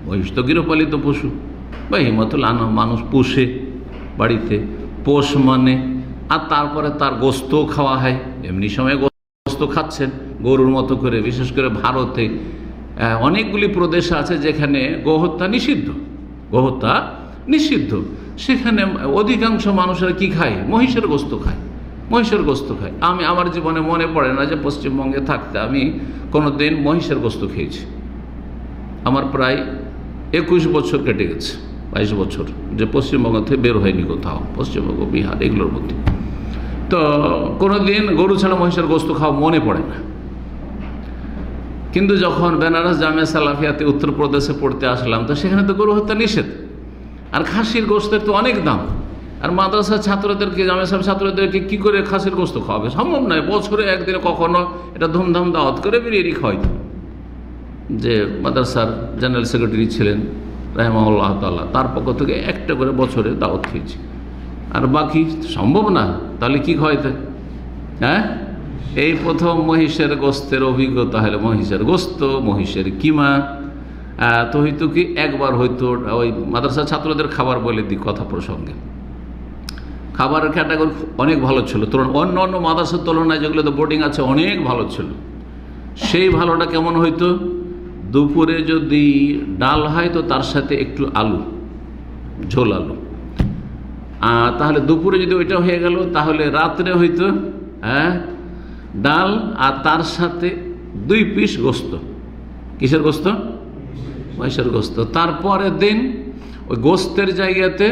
মহিষ তো গৃহপালিত পশু, বা হিমাতুল আনাম, মানুষ পোষে বাড়িতে, পোষ মানে, আর তারপরে তার গোস্ত খাওয়া হয়, এমনি সময় গোস্ত গোস্ত খাচ্ছেন গরুর মতো করে। বিশেষ করে ভারতে অনেকগুলি প্রদেশ আছে যেখানে গোহত্যা নিষিদ্ধ, গোহত্যা নিষিদ্ধ। সেখানে অধিকাংশ মানুষেরা কি খায়? মহিষের গোস্ত খায়, মহিষের গোস্ত খায়। আমি আমার জীবনে মনে পড়ে না যে পশ্চিমবঙ্গে থাকতে আমি কোনো দিন মহিষের গোস্ত খেয়েছি। আমার প্রায় 21 বছর কেটে গেছে, 22 বছর যে পশ্চিমবঙ্গ থেকে বের হয়নি কোথাও, পশ্চিমবঙ্গ, বিহার এগুলোর মধ্যে। তো কোনো দিন গরু ছাড়া মহিষের গোস্ত খাওয়া মনে পড়ে না। কিন্তু যখন বেনারস জামিয়া সালাফিয়াতে উত্তরপ্রদেশে পড়তে আসলাম, তো সেখানে তো গরু হত্যা নিষেধ, আর খাসির গোস্তের তো অনেক দাম। আর মাদ্রাসার ছাত্রদেরকে, জামিয়া সাহেব ছাত্রদেরকে কি করে খাসির গোস্ত খাওয়াবে? সম্ভব নয়। বছরে একদিনে কখনো এটা ধুমধাম দাওয়াত করে বিরিয়ানি খাওয়াইত। যে মাদ্রাসার জেনারেল সেক্রেটারি ছিলেন রাহিমাহুল্লাহ তাআলা, তার পক্ষ থেকে একটা করে বছরে দাওয়াত খেয়েছি, আর বাকি সম্ভব না। তাহলে কি খাওয়াইতে? হ্যাঁ, এই প্রথম মহিষের গোস্তের অভিজ্ঞতা হলো মহিষের গোস্ত, মহিষের কিমা। তো হয়তো কি একবার হয়তো ওই মাদ্রাসার ছাত্রদের খাবার বলে দিই কথা প্রসঙ্গে, খাবারের ক্যাটাগরি অনেক ভালো ছিল, অন্য অন্য মাদ্রাসার তুলনায় যেগুলো তো বোর্ডিং আছে অনেক ভালো ছিল। সেই ভালোটা কেমন হইতো? দুপুরে যদি ডাল হয় তো তার সাথে একটু আলু, ঝোল আলু, তাহলে দুপুরে যদি ওইটা হয়ে গেল, তাহলে রাত্রে হইতো ডাল আর তার সাথে 2 পিস গোস্ত। কিসের গোস্ত? মহিষের গোস্ত। তারপরের দিন ওই গোস্তের জায়গাতে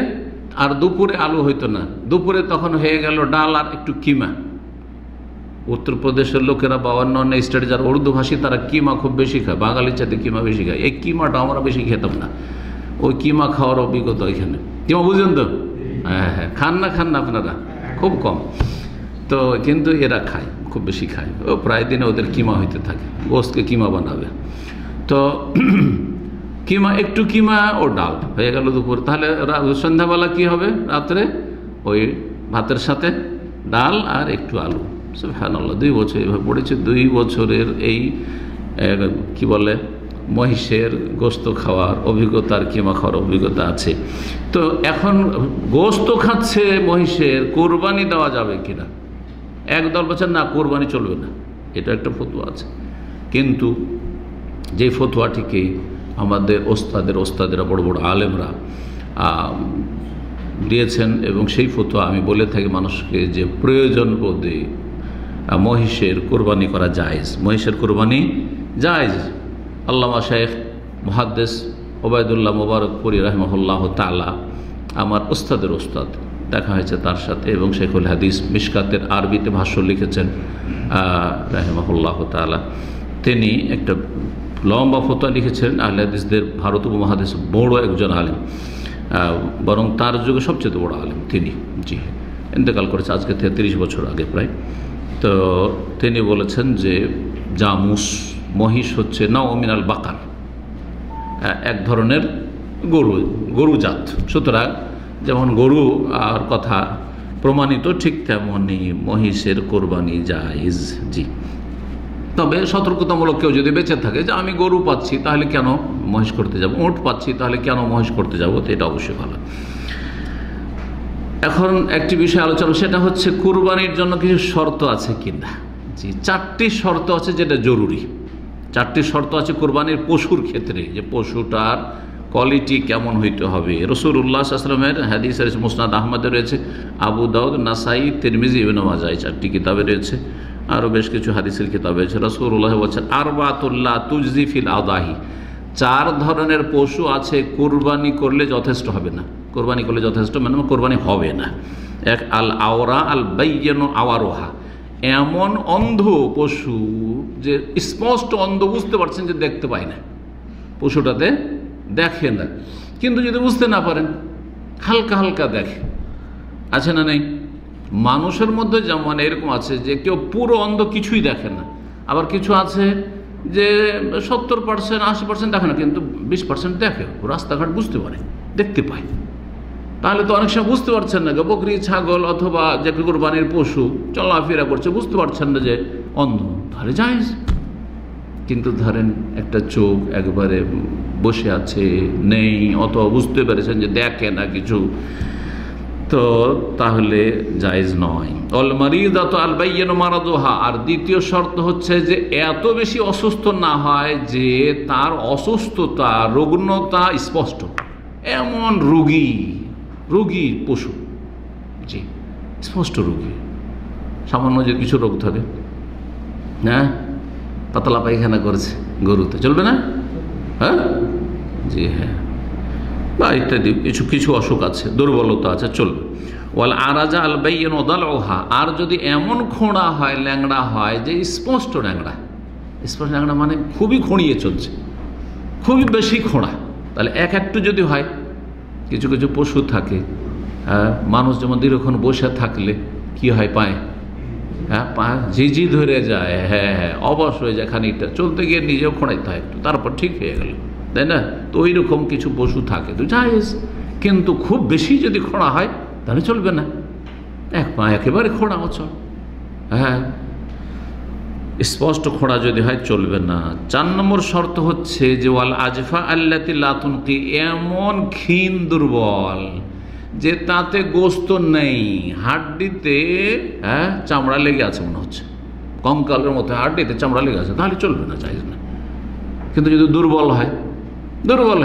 আর দুপুরে আলু হইতো না, দুপুরে তখন হয়ে গেল ডাল আর একটু কিমা। উত্তরপ্রদেশের লোকেরা বা অন্য স্টেটে যারা উর্দু ভাষী তারা কিমা খুব বেশি খায়, বাঙালির চাইতে কিমা বেশি খায়। এই কিমাটা আমরা বেশি খেতাম না, ওই কিমা খাওয়ার অভিজ্ঞতা ওইখানে। কিমা বুঝলেন তো? হ্যাঁ হ্যাঁ, খান না আপনারা? খুব কম তো, কিন্তু এরা খায়, খুব বেশি খায়। ও প্রায় দিনে ওদের কিমা হইতে থাকে, গোস্তকে কিমা বানাবে। তো কিমা, একটু কিমা ও ডাল হয়ে গেল দুপুর। তাহলে সন্ধ্যাবেলা কি হবে? রাত্রে ওই ভাতের সাথে ডাল আর একটু আলু। সুবহানাল্লাহ, 2 বছর এভাবে পড়েছে। 2 বছরের এই কি বলে মহিষের গোস্ত খাওয়ার অভিজ্ঞতা আর কিমা খাওয়ার অভিজ্ঞতা আছে। তো এখন গোস্ত খাচ্ছে মহিষের, কোরবানি দেওয়া যাবে কিনা? একদল বলছেন না, কোরবানি চলবে না, এটা একটা ফতোয়া আছে। কিন্তু যে ফতোয়াটিকে আমাদের ওস্তাদেরা বড় বড় আলেমরা দিয়েছেন, এবং সেই ফতোয়া আমি বলে থাকি মানুষকে যে প্রয়োজন বোধে মহিষের কোরবানি করা জায়েজ, মহিষের কোরবানি জায়েজ। আল্লামা শেখ মুহাদ্দিস ওবায়দুল্লাহ মুবারকপুরী রাহিমাহুল্লাহ তাআলা, আমার ওস্তাদের ওস্তাদ, দেখা হয়েছে তার সাথে, এবং শেখুল হাদিস মিশকাতের আরবিতে ভাষ্য লিখেছেন রাহিমাহুল্লাহ তাআলা। তিনি একটা লম্বা ফতোয়া লিখেছেন। আহলে হাদিসদের ভারত উপমহাদেশ বড় একজন আলেম, বরং তার যুগে সবচেয়ে বড় আলেম তিনি। জি, ইন্তেকাল করেছে আজকে 33 বছর আগে প্রায়। তো তিনি বলেছেন যে জামুস, মহিষ হচ্ছে নাও মিনাল বাকার, এক ধরনের গরু জাত। সুতরাং যেমন গরু আর কথা প্রমাণিত, ঠিক তেমনি মহিষের কোরবানি জায়েজ। জি, তবে সতর্কতামূলক কেউ যদি বেঁচে থাকে যে আমি গরু পাচ্ছি তাহলে কেন মহিষ করতে যাব, উট পাচ্ছি তাহলে কেন মহিষ করতে যাব, তো এটা অবশ্যই ভালো। এখন একটি বিষয় আলোচনা, সেটা হচ্ছে কুরবানির জন্য কিছু শর্ত আছে কিনা। জি, 4টি শর্ত আছে যেটা জরুরি। 4টি শর্ত আছে কুরবানির পশুর ক্ষেত্রে, যে পশুটার কোয়ালিটি কেমন হইতে হবে। রাসূলুল্লাহ সাল্লাল্লাহু আলাইহি ওয়াসাল্লামের হাদিস আছে, মুসনাদ আহমদে রয়েছে, আবু দাউদ, নাসাই, তিরমিজি, ইবনে মাজাহ, 4টি কিতাবে রয়েছে, আরও বেশ কিছু হাদিসের কিতাবে আছে। রাসূলুল্লাহ বলছেন আরবাতুল্লাহ তুজজি ফিল আদাহি, 4 ধরনের পশু আছে কোরবানি করলে যথেষ্ট হবে না, কোরবানি করলে যথেষ্ট মানে কোরবানি হবে না। এক, আল আওরা আল বাইয়ানু আওয়ারোহা, এমন অন্ধ পশু যে স্পষ্ট অন্ধ, বুঝতে পারছেন যে দেখতে পায় না, পশুটাতে দেখে না, কিন্তু যদি বুঝতে না পারেন হালকা হালকা দেখে, আছে না নেই? মানুষের মধ্যে যেমন এরকম আছে যে কেউ পুরো অন্ধ, কিছুই দেখে না, আবার কিছু আছে যে 70%, 80% দেখে না, কিন্তু 20% দেখে, রাস্তাঘাট বুঝতে পারে, দেখতে পায়। তাহলে তো অনেক সময় বুঝতে পারছেন না, বকরি, ছাগল অথবা যে কুরবানির পশু চলাফেরা করছে, বুঝতে পারছেন না যে অন্ধ, তাহলে জায়েজ। কিন্তু ধরেন একটা চোখ একবারে বসে আছে, নেই, অথবা বুঝতে পেরেছেন যে দেখে না কিছু, তো তাহলে জায়েজ নয়। অল মারিদাতু আল বাইয়িনু মারাদুহা, আর দ্বিতীয় শর্ত হচ্ছে যে এত বেশি অসুস্থ না হয় যে তার অসুস্থতা রুগ্নতা স্পষ্ট, এমন রোগী পশু, জি স্পষ্ট রোগী, সামান্য যে কিছু রোগ থাকে, হ্যাঁ পাতলা পায়খানা করেছে গরুতে, চলবে না? হ্যাঁ জি হ্যাঁ, বা ইত্যাদি কিছু কিছু অসুখ আছে, দুর্বলতা আছে, চলবে। ওয়াল আরাজা আল বাইয়িনু দালউহা, আর যদি এমন খোঁড়া হয়, ল্যাংড়া হয় যে স্পষ্ট ল্যাংড়া, স্পষ্ট ল্যাংড়া মানে খুবই খোঁড়িয়ে চলছে, খুবই বেশি খোঁড়া, তাহলে একটু যদি হয়, কিছু কিছু পশু থাকে, মানুষ যেমন দীর্ঘক্ষণ বসে থাকলে কি হয়, পায়, হ্যাঁ পা ঝিঝি ধরে যায়, হ্যাঁ হ্যাঁ অবশ হয়ে যায়, খানিকটা চলতে গিয়ে নিজেও খোঁড়াইতে হয় একটু, তারপর ঠিক হয়ে গেল, তাই না? তো ওই রকম কিছু পশু থাকে তো জায়েজ, কিন্তু খুব বেশি যদি খোঁড়া হয় তাহলে চলবে না, এক পা একেবারে খোঁড়া অচল, হ্যাঁ স্পষ্ট খোঁড়া যদি হয় চলবে না। 4 নম্বর শর্ত হচ্ছে যে ওয়াল আজফা আল্লাতি লা তুনকি, এমন ক্ষীণ দুর্বল যে তাতে গোস্ত নেই, হাড্ডিতে হ্যাঁ চামড়া লেগে আছে মনে হচ্ছে, কঙ্কালের মতো হাড্ডিতে চামড়া লেগে আছে, তাহলে চলবে না, জায়েজ না। কিন্তু যদি দুর্বল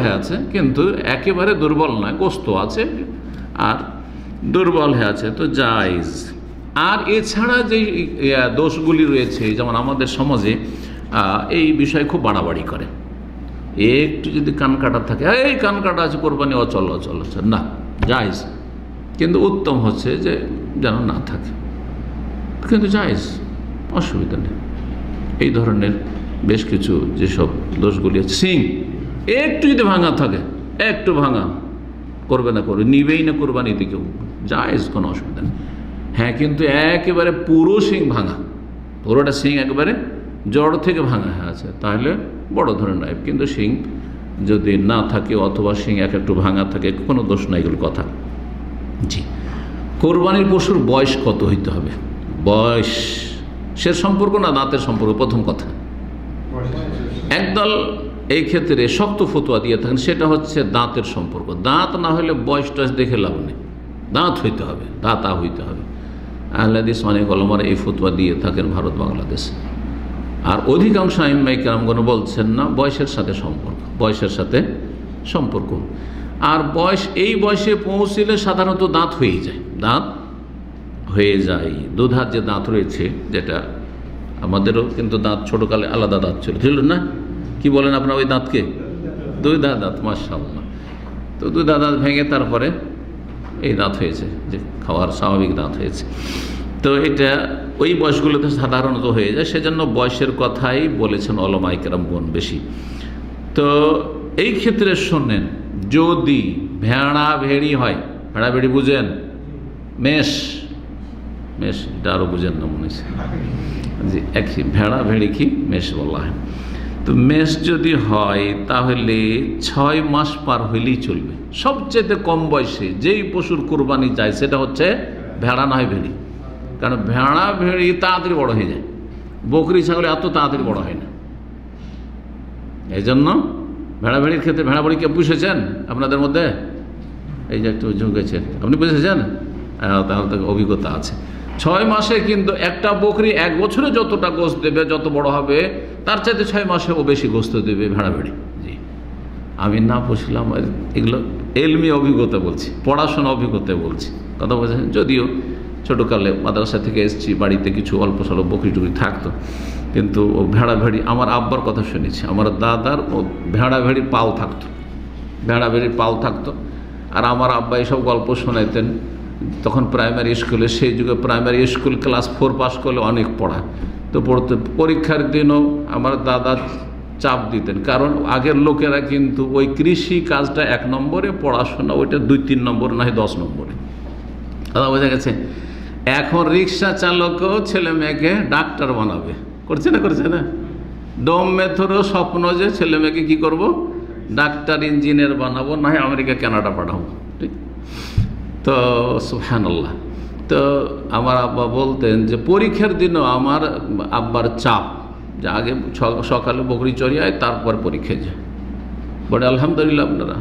হয়ে আছে, কিন্তু একেবারে দুর্বল নয়, গোস্ত আছে আর দুর্বল হয়ে আছে, তো জায়েজ। আর এছাড়া যে দোষগুলি রয়েছে, যেমন আমাদের সমাজে এই বিষয়ে খুব বাড়াবাড়ি করে, একটু যদি কান কাটা থাকে, এই কান কাটা আছে কোরবানি অচল, না জায়েজ, কিন্তু উত্তম হচ্ছে যে যেন না থাকে, কিন্তু জায়েজ, অসুবিধা নেই। এই ধরনের বেশ কিছু যেসব দোষগুলি আছে, শিং একটু যদি ভাঙা থাকে, একটু ভাঙা করবে না, নিবেই না কোরবানিতে কেউ, জায়েজ, কোনো অসুবিধা নেই। হ্যাঁ কিন্তু একেবারে পুরো শিং ভাঙা, পুরোটা শিং একেবারে জড় থেকে ভাঙা আছে, তাহলে বড় ধরনের আইব। কিন্তু শিং যদি না থাকে অথবা শিং একটু ভাঙা থাকে, কোনো দোষ নাই, এগুলো কথা। জি, কোরবানির পশুর বয়স কত হইতে হবে? বয়সের সম্পর্ক না দাঁতের সম্পর্ক? প্রথম কথা, একদল এই ক্ষেত্রে শক্ত ফতোয়া দিয়ে থাকেন, সেটা হচ্ছে দাঁতের সম্পর্ক। দাঁত না হলে বয়স টয়স দেখে লাভ নেই, দাঁত হইতে হবে, দাঁতা হইতে হবে। আহলে হাদিস অনেক ওলামারা এই ফতোয়া দিয়ে থাকেন ভারত বাংলাদেশে, আর অধিকাংশ আইম্মায়ে কেরামগণ বলছেন না, বয়সের সাথে সম্পর্ক। আর এই বয়সে পৌঁছলে সাধারণত দাঁত হয়ে যায়। দুধার যে দাঁত রয়েছে, যেটা আমাদেরও কিন্তু দাঁত ছোটকালে আলাদা দাঁত ছিল না, কি বলেন আপনার ওই দাঁতকে? দুই দাঁত, মাশাআল্লাহ। তো দুই দাঁত ভেঙে তারপরে এই দাঁত হয়েছে, যে খাওয়ার স্বাভাবিক দাঁত হয়েছে। তো এটা ওই বয়সগুলোতে সাধারণত হয়ে যায়, সেজন্য বয়সের কথাই বলেছেন উলামায়ে কেরামগণ বেশি। তো এই ক্ষেত্রে শোনেন, যদি ভেড়ি হয়, ভেড়ি বুঝেন? মেষ, এটা আরও বুঝেন না মনে হচ্ছে, জি একই, ভেড়ি কি মেষ বলা হয়। তো মেষ যদি হয় তাহলে 6 মাস পার হইলেই চলবে। সবচেয়ে কম বয়সে যেই পশুর কোরবানি যায় সেটা হচ্ছে ভেড়া, না হয় ভেড়ি। কারণ ভেড়ি তাড়াতাড়ি বড় হয়ে যায়, বকরি ছাগল এত তাড়াতাড়ি বড় হয় না। এই জন্য ভেড়ির ক্ষেত্রে, ভেড়ি কে পুষেছেন আপনাদের মধ্যে? এই যে একটু ঝুঁকেছেন, আপনি বুঝেছেন? তাহলে তো অভিজ্ঞতা আছে। 6 মাসে কিন্তু একটা বকরি 1 বছরে যতটা গোস্ত দেবে, যত বড় হবে, তার চাইতে 6 মাসে ও বেশি গোস্ত দেবে ভেড়ি। জি, আমি না পুষলাম, এগুলো এলমি অভিজ্ঞতা বলছি, পড়াশোনা অভিজ্ঞতা বলছি, কথা বলছেন। যদিও ছোটোকালে মাদ্রাসা থেকে এসেছি, বাড়িতে কিছু অল্প স্বল্প বকরি টুকরি থাকতো, কিন্তু ও ভেড়ি, আমার আব্বার কথা শুনেছি, আমার দাদার ও ভেড়ির পাল থাকতো। আর আমার আব্বা এইসব গল্প শোনাইতেন তখন প্রাইমারি স্কুলে, সেই যুগে প্রাইমারি স্কুল ক্লাস 4 পাস করলে অনেক পড়া, তো পড়তে পরীক্ষার দিনও আমার দাদা চাপ দিতেন, কারণ আগের লোকেরা কিন্তু ওই কৃষি কাজটা 1 নম্বরে, পড়াশোনা ওইটা 2-3 নম্বর, না হয় 10 নম্বরে, কথা বোঝা গেছে। এখন রিক্সা চালকও ছেলে মেয়েকে ডাক্তার বানাবে, করছে না? ডোম মেথরও স্বপ্ন যে ছেলে মেয়েকে কী করবো, ডাক্তার ইঞ্জিনিয়ার বানাবো, না হয় আমেরিকা কানাডা পাঠাবো, ঠিক? তো সুবহানাল্লাহ। তো আমার আব্বা বলতেন যে পরীক্ষার দিনও আমার আব্বার চাপ, যে আগে সকালে বকরি চড়িয়ায়, তারপর পরীক্ষায় যায়। বলে আলহামদুলিল্লাহ, আপনারা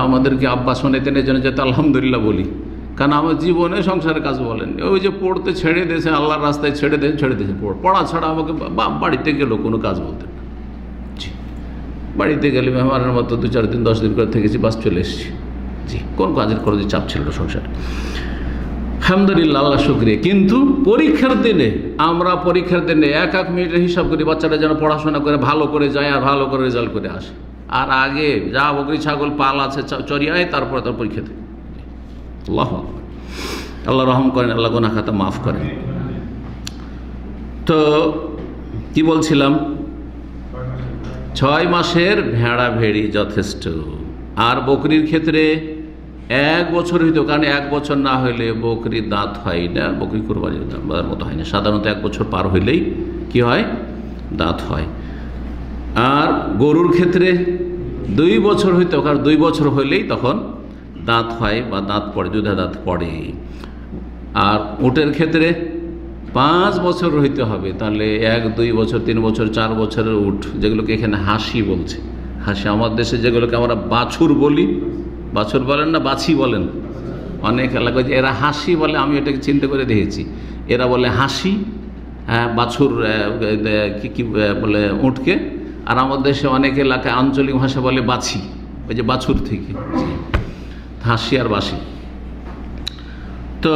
আমাদেরকে আব্বা শোনাতেন, এই জন্য যাতে আলহামদুলিল্লাহ বলি। কারণ আমার জীবনে সংসারের কাজ বলেন, ওই যে পড়তে ছেড়ে দিয়েছে, আল্লাহর রাস্তায় ছেড়ে দিয়েছে পড়া ছাড়া আমাকে বাড়িতে গেলেও কোনো কাজ বলতেন না। জি, বাড়িতে গেলে মেহমানের মতো 2-4 দিন 10 দিন করে থেকেছি, বাস চলে এসেছি। জি, কোন কাজের কোনো চাপ ছিল না সংসারে, আলহামদুলিল্লাহ, আল্লাহ শুকরিয়া। কিন্তু পরীক্ষার দিনে আমরা এক মিনিটের হিসাব করি বাচ্চারা যেন পড়াশোনা করে ভালো করে যায় আর ভালো করে রেজাল্ট করে আসে, আর আগে যা বকরি ছাগল পাল আছে চরিয়ায় তারপরে তার পরীক্ষা দেয়। আল্লাহ আল্লাহ রহম করেন, আল্লাহ গুনাহ খাতা মাফ করেন। তো কি বলছিলাম, 6 মাসের ভেড়া ভেড়ি যথেষ্ট। আর বকরির ক্ষেত্রে 1 বছর হইতো, কারণ 1 বছর না হইলে বকরির দাঁত হয় না, বকরি কোরবানির মতো হয় না। সাধারণত 1 বছর পার হইলেই কি হয়, দাঁত হয়। আর গরুর ক্ষেত্রে 2 বছর হইতো, কারণ 2 বছর হইলেই তখন দাঁত হয় বা দাঁত পড়ে, দুধা দাঁত পড়ে। আর উটের ক্ষেত্রে 5 বছর হইতে হবে, তাহলে 1, 2 বছর, 3 বছর, 4 বছরের উট, যেগুলোকে এখানে হাসি বলছে। হাসি আমার দেশে যেগুলোকে আমরা বাছুর বলি, বাছুর বলেন না বাছি বলেন, অনেক এলাকায় এরা হাসি বলে, আমি এটাকে চিন্তা করে দেখেছি, এরা বলে হাসি, হ্যাঁ, বাছুর কি বলে উটকে। আর আমার দেশে অনেক এলাকায় আঞ্চলিক ভাষা বলে বাছি, ওই যে বাছুর থেকে, হাসি আর বাসি। তো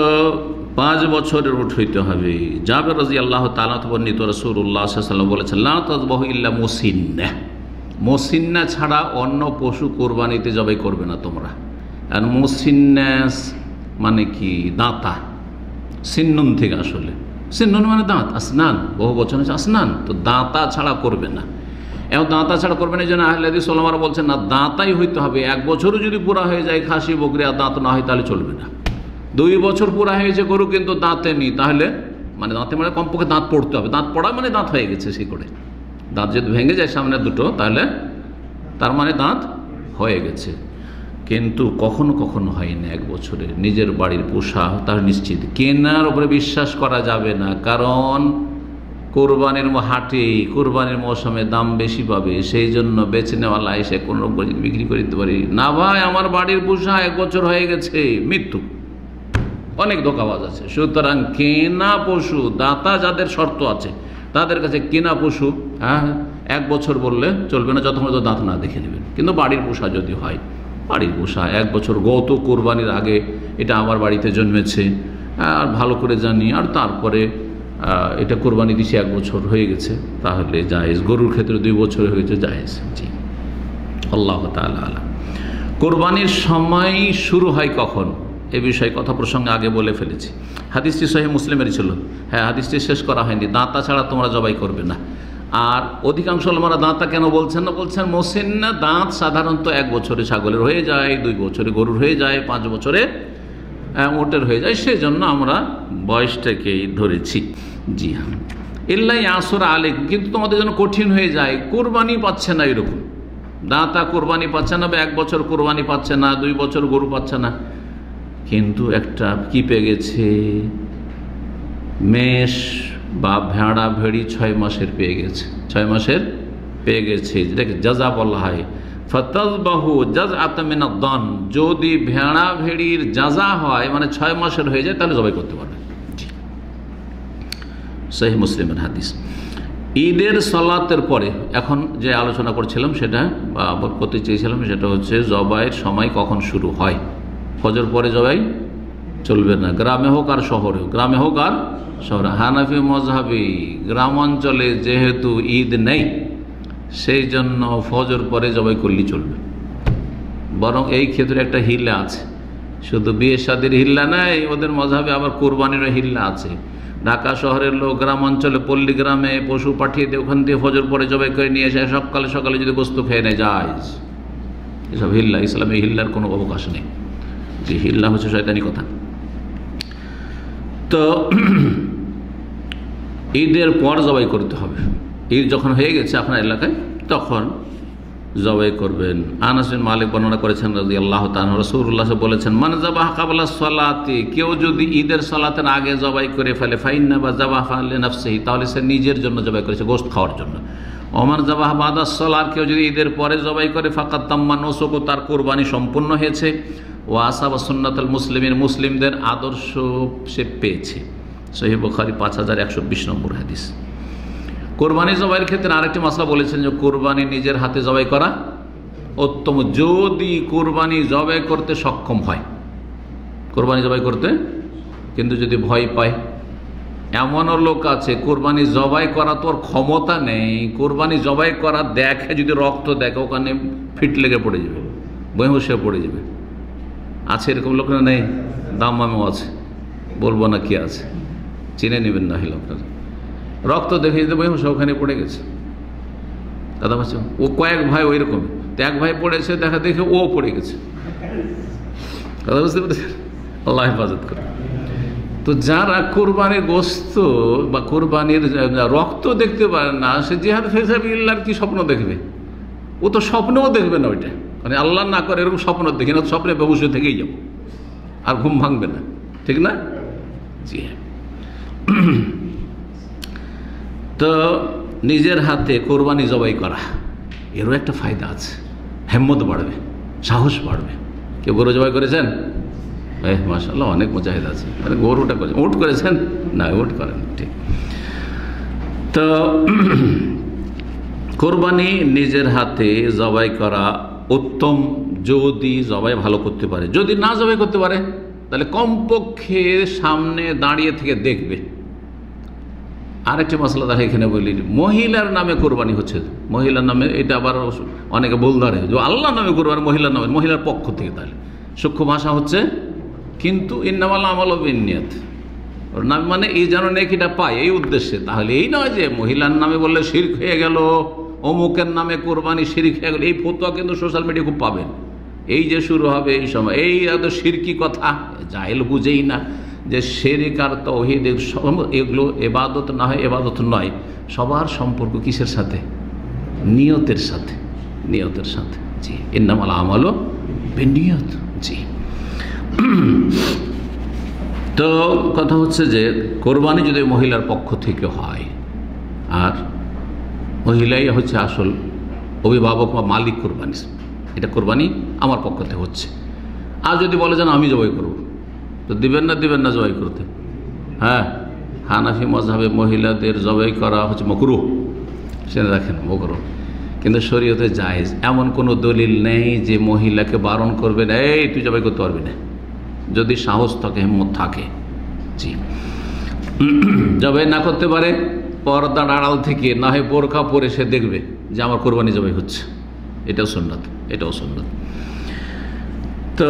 5 বছরের উট হইতে হবে। জাবের রাদিয়াল্লাহু তাআলা বর্ণিত, রাসূলুল্লাহ সাল্লাল্লাহু আলাইহি ওয়াসাল্লাম বলেছেন, লা তাযবাহু ইল্লা মুসিন্না, মুসিন্না ছাড়া অন্য পশু কোরবানিতে জবাই করবে না তোমরা। আর মুসিন্নাস মানে কি, দাঁতা, সিন্নুন থেকে আসলে, সিন্নুন মানে দাঁত, আসনান বহু বচন হচ্ছে আসনান, তো দাঁতা ছাড়া করবে না। এবং দাঁতা ছাড়া করবে না, এই জন্য আহলে হাদিস ওলামারা বলছেন না, দাঁতাই হইতে হবে। 1 বছরও যদি পুরা হয়ে যায় খাসি বকরি আর দাঁত না হয় তাহলে চলবে না। 2 বছর পুরা হয়েছে গরু কিন্তু দাঁতে নেই, তাহলে মানে দাঁতে মানে কমপক্ষে দাঁত পড়তে হবে। দাঁত পড়া মানে দাঁত হয়ে গেছে, সে করে দাঁত যদি ভেঙে যায় সামনে দুটো, তাহলে তার মানে দাঁত হয়ে গেছে। কিন্তু কখনো কখনো হয় না 1 বছরে। নিজের বাড়ির পোষা তার নিশ্চিত, কেনার উপরে বিশ্বাস করা যাবে না, কারণ কোরবানির হাটে কোরবানির মৌসুমে দাম বেশি পাবে, সেই জন্য বেছে নেওয়ালা এসে কোনো রকম বিক্রি করে দিতে পারি না। ভাই, আমার বাড়ির পোষা 1 বছর হয়ে গেছে, মৃত্যু, অনেক ধোঁকাবাজ আছে। সুতরাং কেনা পশু, দাতা যাদের শর্ত আছে তাদের কাছে কেনা পশু, হ্যাঁ, 1 বছর বললে চলবে না, যতক্ষণ তো দাঁত না দেখে নেবেন। কিন্তু বাড়ির পোষা যদি হয়, বাড়ির পোষা 1 বছর, গত কোরবানির আগে এটা আমার বাড়িতে জন্মেছে, আর ভালো করে জানি, আর তারপরে এটা কোরবানি দিছে 1 বছর হয়ে গেছে, তাহলে জায়েজ। গরুর ক্ষেত্রে 2 বছর হয়েছে, জায়েজ। জি, আল্লাহু তাআলা আলাম। কোরবানির সময় শুরু হয় কখন, এ বিষয়ে কথা প্রসঙ্গে আগে বলে ফেলেছি। হাদিসটি সহিহ মুসলিমেরই ছিল, হ্যাঁ, হাদিসটি শেষ করা হয়নি। দাঁতা ছাড়া তোমরা জবাই করবে না। আর অধিকাংশ ওলামারা দাঁতা কেন বলছেন না, বলছেন মুসিন্না দাঁত সাধারণত 1 বছরে ছাগলের হয়ে যায়, 2 বছরে গরুর হয়ে যায়, 5 বছরে উটের হয়ে যায়, সেই জন্য আমরা বয়সটাকেই ধরেছি। জি হ্যাঁ, ইল্লাই আসর আলেক, কিন্তু তোমাদের জন্য কঠিন হয়ে যায়, কোরবানি পাচ্ছে না, এরকম দাঁতা কোরবানি পাচ্ছে না, বা 1 বছর কোরবানি পাচ্ছে না, 2 বছর গরু পাচ্ছে না, কিন্তু একটা কি পেয়ে গেছে, মেষ বা ভেড়া ভেড়ি 6 মাসের পেয়ে গেছে, 6 মাসের পেয়ে গেছে, যেটাকে জাজা বলা হয়। ফাতাযবাহু জাযআতাম মিনাদ দান, যদি ভেড়া ভেড়ির জাজা হয় মানে 6 মাসের হয়ে যায়, তাহলে জবাই করতে পারবে। সহিহ মুসলিমের হাদিস। ঈদের সালাতের পরে এখন যে আলোচনা করছিলাম সেটা বা করতে চেয়েছিলাম, সেটা হচ্ছে জবাইয়ের সময় কখন শুরু হয়। ফজর পরে জবাই চলবে না, গ্রামে হোক আর শহরে হোক, গ্রামে হোক আর শহরে। হানাফি মযহাবী গ্রামাঞ্চলে যেহেতু ঈদ নেই, সেই জন্য ফজর পরে জবাই করলেই চলবে। বরং এই ক্ষেত্রে একটা হিল্লা আছে, শুধু বিয়ে শাদীর হিল্লা নাই, ওদের মযহাবে আবার কোরবানিরও হিল্লা আছে। ঢাকা শহরের লোক গ্রামাঞ্চলে পল্লী গ্রামে পশু পাঠিয়ে দিয়ে ওখান থেকে ফজর পরে জবাই করে নিয়ে এসে সকালে সকালে যদি গোস্ত খেয়ে নেয়, জায়েজ। এসব হিল্লা, ইসলামে হিল্লার কোনো অবকাশ নেই। যে হিল্লা হচ্ছে শয়তানি কথা। তো ঈদের পর জবাই করতে হবে। ঈদ যখন হয়ে গেছে আপনার এলাকায়, তখন জবাই করবেন। আনাস বিন মালিক বর্ণনা করেছেন রাদিয়াল্লাহু তাআলা, রাসূলুল্লাহ বলেছেন, মান যাবাহা ক্বাবলা সালাতি, কেউ যদি ঈদের সালাতের আগে জবাই করে ফেলে, ফাইন্না বা যাবাহা লিনাফসিহি, তাহলে সে নিজের জন্য জবাই করেছে, গোশত খাওয়ার জন্য। ওমান যাবাহা বাদা সালাত, কেউ যদি ঈদের পরে জবাই করে, ফাকাত তাম্মা নুসুকু, তার কুরবানি সম্পূর্ণ হয়েছে। ও আসাবা সুন্নাতুল মুসলিমিন, মুসলিমদের আদর্শ সে পেয়েছে। সহিহ বুখারী 5120 নম্বর হাদিস। কোরবানি জবাইয়ের ক্ষেত্রে আরেকটি মাসলা বলেছেন যে কোরবানি নিজের হাতে জবাই করা উত্তম, যদি কোরবানি জবাই করতে সক্ষম হয়। কোরবানি জবাই করতে কিন্তু যদি ভয় পায়, এমনও লোক আছে কোরবানি জবাই করা তোর ক্ষমতা নেই, কোরবানি জবাই করা দেখে যদি রক্ত দেখে ওখানে ফিট লেগে পড়ে যাবে, বেহুশ হয়ে পড়ে যাবে। আছে এরকম লোক না? নেই? দাম্মামেও আছে, বলবো না কি আছে, চিনে নেবেন না হলে আপনারা। রক্ত দেখে যদি বেহুশ ওখানে পড়ে গেছে। দাদা বলছে ও কয়েক ভাই ওই রকম, তো এক ভাই পড়েছে, দেখা দেখে ও পড়ে গেছে। কথা বুঝতে পেরেছেন? আল্লাহ হেফাজত করে। তো যারা কোরবানির গোশত বা কোরবানির রক্ত দেখতে পারে না, সে জিহাদ ফিসাবিল্লাহর কি স্বপ্ন দেখবে? ও তো স্বপ্নও দেখবে না ওইটা, মানে আল্লাহ না করে এরকম স্বপ্ন দেখি না, স্বপ্নে বেহুশ থেকেই যাবো, আর ঘুম ভাঙবে না, ঠিক না? জি হ্যাঁ। তো নিজের হাতে কোরবানি জবাই করা এরও একটা ফায়দা আছে, হিম্মত বাড়বে, সাহস বাড়বে। কেউ গরু জবাই করেছেন? মাশাআল্লাহ, অনেক মুজাহিদ আছে। গরুটা করেছেন, উট করেছেন? না, উট করেন, ঠিক। তো কোরবানি নিজের হাতে জবাই করা উত্তম, যদি জবাই ভালো করতে পারে। যদি না জবাই করতে পারে তাহলে কমপক্ষে সামনে দাঁড়িয়ে থেকে দেখবে। আরেকটি মশলা দেখা এখানে বলি, মহিলার নামে কোরবানি হচ্ছে, মহিলার নামে, এটা আবার অনেকে ভুল ধরে যে আল্লাহর নামে কোরবানি, মহিলার নামে, মহিলার পক্ষ থেকে। তাহলে সূক্ষ্ম ভাষা হচ্ছে, কিন্তু ইন্নামাল আমালু বিন্নিয়াত, ওর নাম মানে এই যেন নেকিটা পায়, এই উদ্দেশ্যে। তাহলে এই নয় যে মহিলার নামে বললে শিরক হয়ে গেল, অমুকের নামে কোরবানি শিরক হয়ে গেল। এই ফতোয়া কিন্তু সোশ্যাল মিডিয়া খুব পাবেন, এই যে শুরু হবে এই সময়, এই এত শিরকি কথা, জাহেল বুঝেই না যে শিরক আর তাওহীদ এগুলো ইবাদত না হয়, ইবাদত নয়। সবার সম্পর্ক কিসের সাথে? নিয়তের সাথে, নিয়তের সাথে। জি, ইন্নামাল আমালু বিন্নিয়াত। জি। তো কথা হচ্ছে যে কোরবানি যদি মহিলার পক্ষ থেকে হয়, আর মহিলাই হচ্ছে আসল অভিভাবক বা মালিক কোরবানি, এটা কোরবানি আমার পক্ষ থেকে হচ্ছে। আর যদি বলে যেন আমি জবাই করব, তো দিবেন না জবাই করতে? হ্যাঁ, হানাফি মাযহাবে মহিলাদের জবাই করা হচ্ছে মাকরুহ, শুনে রাখেন, মাকরুহ। কিন্তু শরীয়তে জায়েজ, এমন কোনো দলিল নেই যে মহিলাকে বারণ করবে না, এই তুই জবাই করতে পারবি না, যদি সাহস থাকে, হিম্মত থাকে। জি, জবাই না করতে পারে, পর্দার আড়াল থেকে না হয় বোরকা পরে সে দেখবে যে আমার কোরবানি জবাই হচ্ছে, এটাও সুন্নাত, এটাও সুন্নাত। তো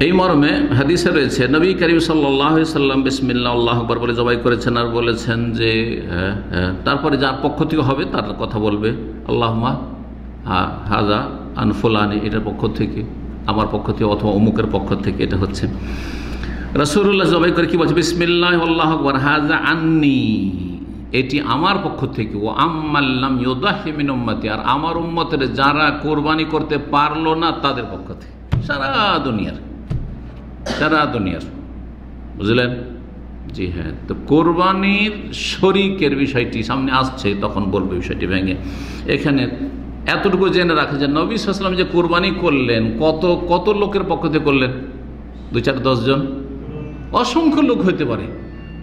এই মর্মে হাদিসে রয়েছে, নবী করিম সাল্লাল্লাহু আলাইহি সাল্লাম বিসমিল্লাহ আল্লাহু আকবার বলে জবাই করেছেন, আর বলেছেন যে তারপরে যার পক্ষ থেকে হবে তার কথা বলবে, আল্লাহুম্মা হাযা আন ফুলানি, এটার পক্ষ থেকে, আমার পক্ষ থেকে, অথবা অমুকের পক্ষ থেকে। এটা হচ্ছে রাসূলুল্লাহ জবাই করে কি বলছে? বিসমিল্লাহ আল্লাহু আকবার হাযা আন্নি, এটি আমার পক্ষ থেকে। ও আম্মাল্লাম ইউদাহি মিন উম্মতি, আর আমার উম্মতের যারা কোরবানি করতে পারলো না তাদের পক্ষ থেকে, সারা দুনিয়ার, বুঝলেন? জি হ্যাঁ। তো কোরবানির শরীকের বিষয়টি সামনে আসছে, তখন বলবে বিষয়টি ভেঙে। এখানে এতটুকু জেনে রাখে যে নবী সাল্লাল্লাহু আলাইহি ওয়াসাল্লাম যে কোরবানি করলেন, কত লোকের পক্ষ থেকে করলেন? 2-4-10 জন? অসংখ্য লোক হইতে পারে।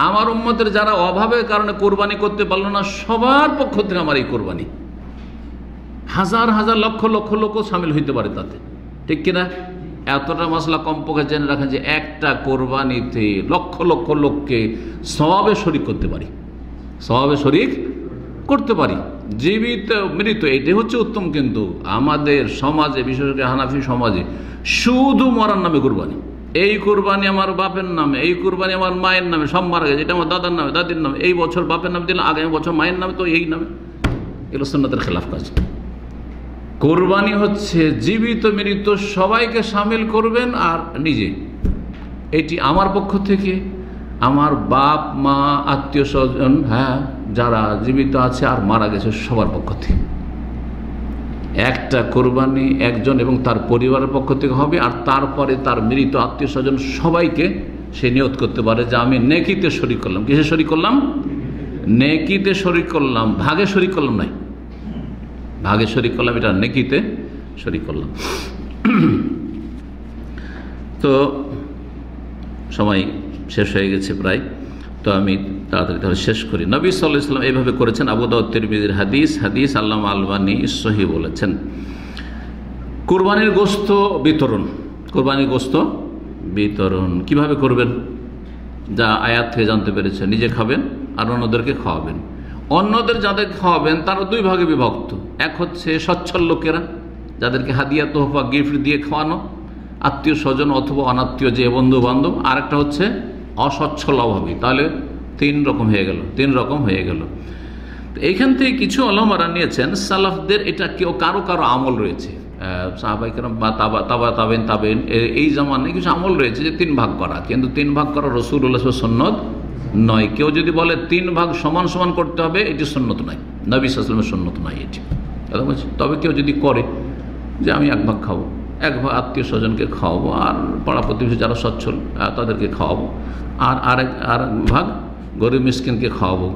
আমার উম্মতের যারা অভাবের কারণে কোরবানি করতে পারলো না, সবার পক্ষ থেকে আমার এই কোরবানি। হাজার হাজার লক্ষ লক্ষ লোকও সামিল হইতে পারে তাতে, ঠিক কিনা? এতটা মশলা কমপক্ষে জেনে রাখেন যে একটা কোরবানিতে লক্ষ লক্ষ লোককে সওয়াবে শরীক করতে পারি, সওয়াবে শরীক করতে পারি, জীবিত মৃত, এটাই হচ্ছে উত্তম। কিন্তু আমাদের সমাজে, বিশেষ করে হানাফি সমাজে, শুধু মরার নামে কোরবানি, এই কোরবানি আমার বাপের নামে, এই কোরবানি আমার মায়ের নামে, সব মারা গেছে, এটা আমার দাদার নামে, দাদির নামে, এই বছর বাপের নামে দিলাম, আগামী বছর মায়ের নামে, তো এই নামে। এগুলো সুন্নাতের খেলাফ কাজ। কোরবানি হচ্ছে জীবিত মৃত সবাইকে সামিল করবেন, আর নিজে, এটি আমার পক্ষ থেকে, আমার বাপ মা আত্মীয় স্বজন, হ্যাঁ যারা জীবিত আছে আর মারা গেছে সবার পক্ষ থেকে। একটা কোরবানি একজন এবং তার পরিবারের পক্ষ থেকে হবে, আর তারপরে তার মৃত আত্মীয় স্বজন সবাইকে সে নিয়ত করতে পারে যে আমি নেকিতে শরীক করলাম। কিসে শরীক করলাম? নেকিতে শরীক করলাম, ভাগে শরীক করলাম নাই, ভাগে শরীক করলাম, এটা নেকিতে শরীক করলাম। তো সময় শেষ হয়ে গেছে প্রায়, তো আমি তাড়াতাড়ি তাহলে শেষ করি। নবী সাল্লাল্লাহু আলাইহি ওয়াসাল্লাম এইভাবে করেছেন। আবু দাউদ তিরমিজির হাদিস আল্লামা আলবানী সহিহ বলেছেন। কুরবানির গোশত বিতরণ কিভাবে করবেন? যা আয়াত থেকে জানতে পেরেছেন, নিজে খাবেন আর অন্যদেরকে খাওয়াবেন। অন্যদের যাদের খাওয়াবেন তারা দুই ভাগে বিভক্ত। এক হচ্ছে সচ্ছল লোকেরা, যাদেরকে হাদিয়া তোহফা গিফট দিয়ে খাওয়ানো, আত্মীয় স্বজন অথবা অনাত্মীয় যে বন্ধু বান্ধব। আর একটা হচ্ছে অসচ্ছল অভাবী। তাহলে তিন রকম হয়ে গেল। এইখান থেকে কিছু ওলামারা নিয়েছেন সালাফদের এটা কেউ কারো আমল রয়েছে, সাহাবায়ে কেরাম বা তাবেইন এই জামানায় কিছু আমল রয়েছে যে 3 ভাগ করা, কিন্তু 3 ভাগ করা রাসূলুল্লাহ সুন্নত নয়। কেউ যদি বলে 3 ভাগ সমান সমান করতে হবে, এটি সুন্নত নয়, নবী সাল্লাল্লাহু আলাইহি ওয়াসাল্লামের সুন্নত নয় এটি। তবে কেউ যদি করে যে আমি 1 ভাগ খাবো, 1 ভাগ আত্মীয় স্বজনকে খাওয়াবো, আর পাড়া প্রতিবেশী যারা সচ্ছল তাদেরকে খাওয়াবো, আর আরেক ভাগ গরিব মিসকিনকে খাওয়াবো,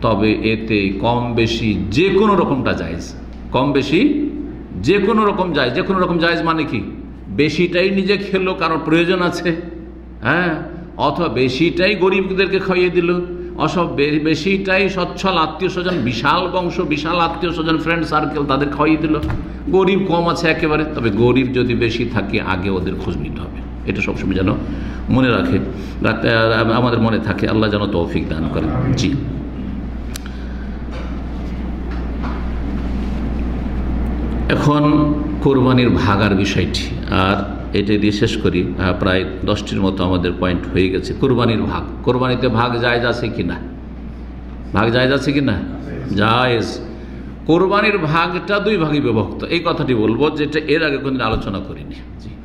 তবে এতে কম বেশি যে কোনো রকমটা জায়েজ। কম বেশি যে কোনো রকম জায়েজ। যে কোনো রকম জায়েজ মানে কি? বেশিটাই নিজে খেলো কারণ প্রয়োজন আছে, অথবা বেশিটাই গরিবদেরকে খাইয়ে দিল, বেশিটাই সচ্ছল আত্মীয় স্বজন, বিশাল বংশ, বিশাল আত্মীয় স্বজন, ফ্রেন্ড সার্কেল, তাদের খাইয়ে দিল। গরিব কম আছে একেবারে, তবে গরিব যদি বেশি থাকে আগে ওদের খোঁজ নিতে হবে। এটা সবসময় যেন মনে আমাদের মনে থাকে। আল্লাহ যেন তৌফিক দান করেন। জি, এখন কোরবানির ভাগার বিষয়টি, আর এটা দিয়ে শেষ করি। প্রায় 10টির মতো আমাদের পয়েন্ট হয়ে গেছে। কোরবানির ভাগ, কোরবানিতে ভাগ জায়েজ আছে কিনা? জায়েজ। কোরবানির ভাগটা 2 ভাগে বিভক্ত, এই কথাটি বলবো, যেটা এর আগে কোনদিন আলোচনা করিনি।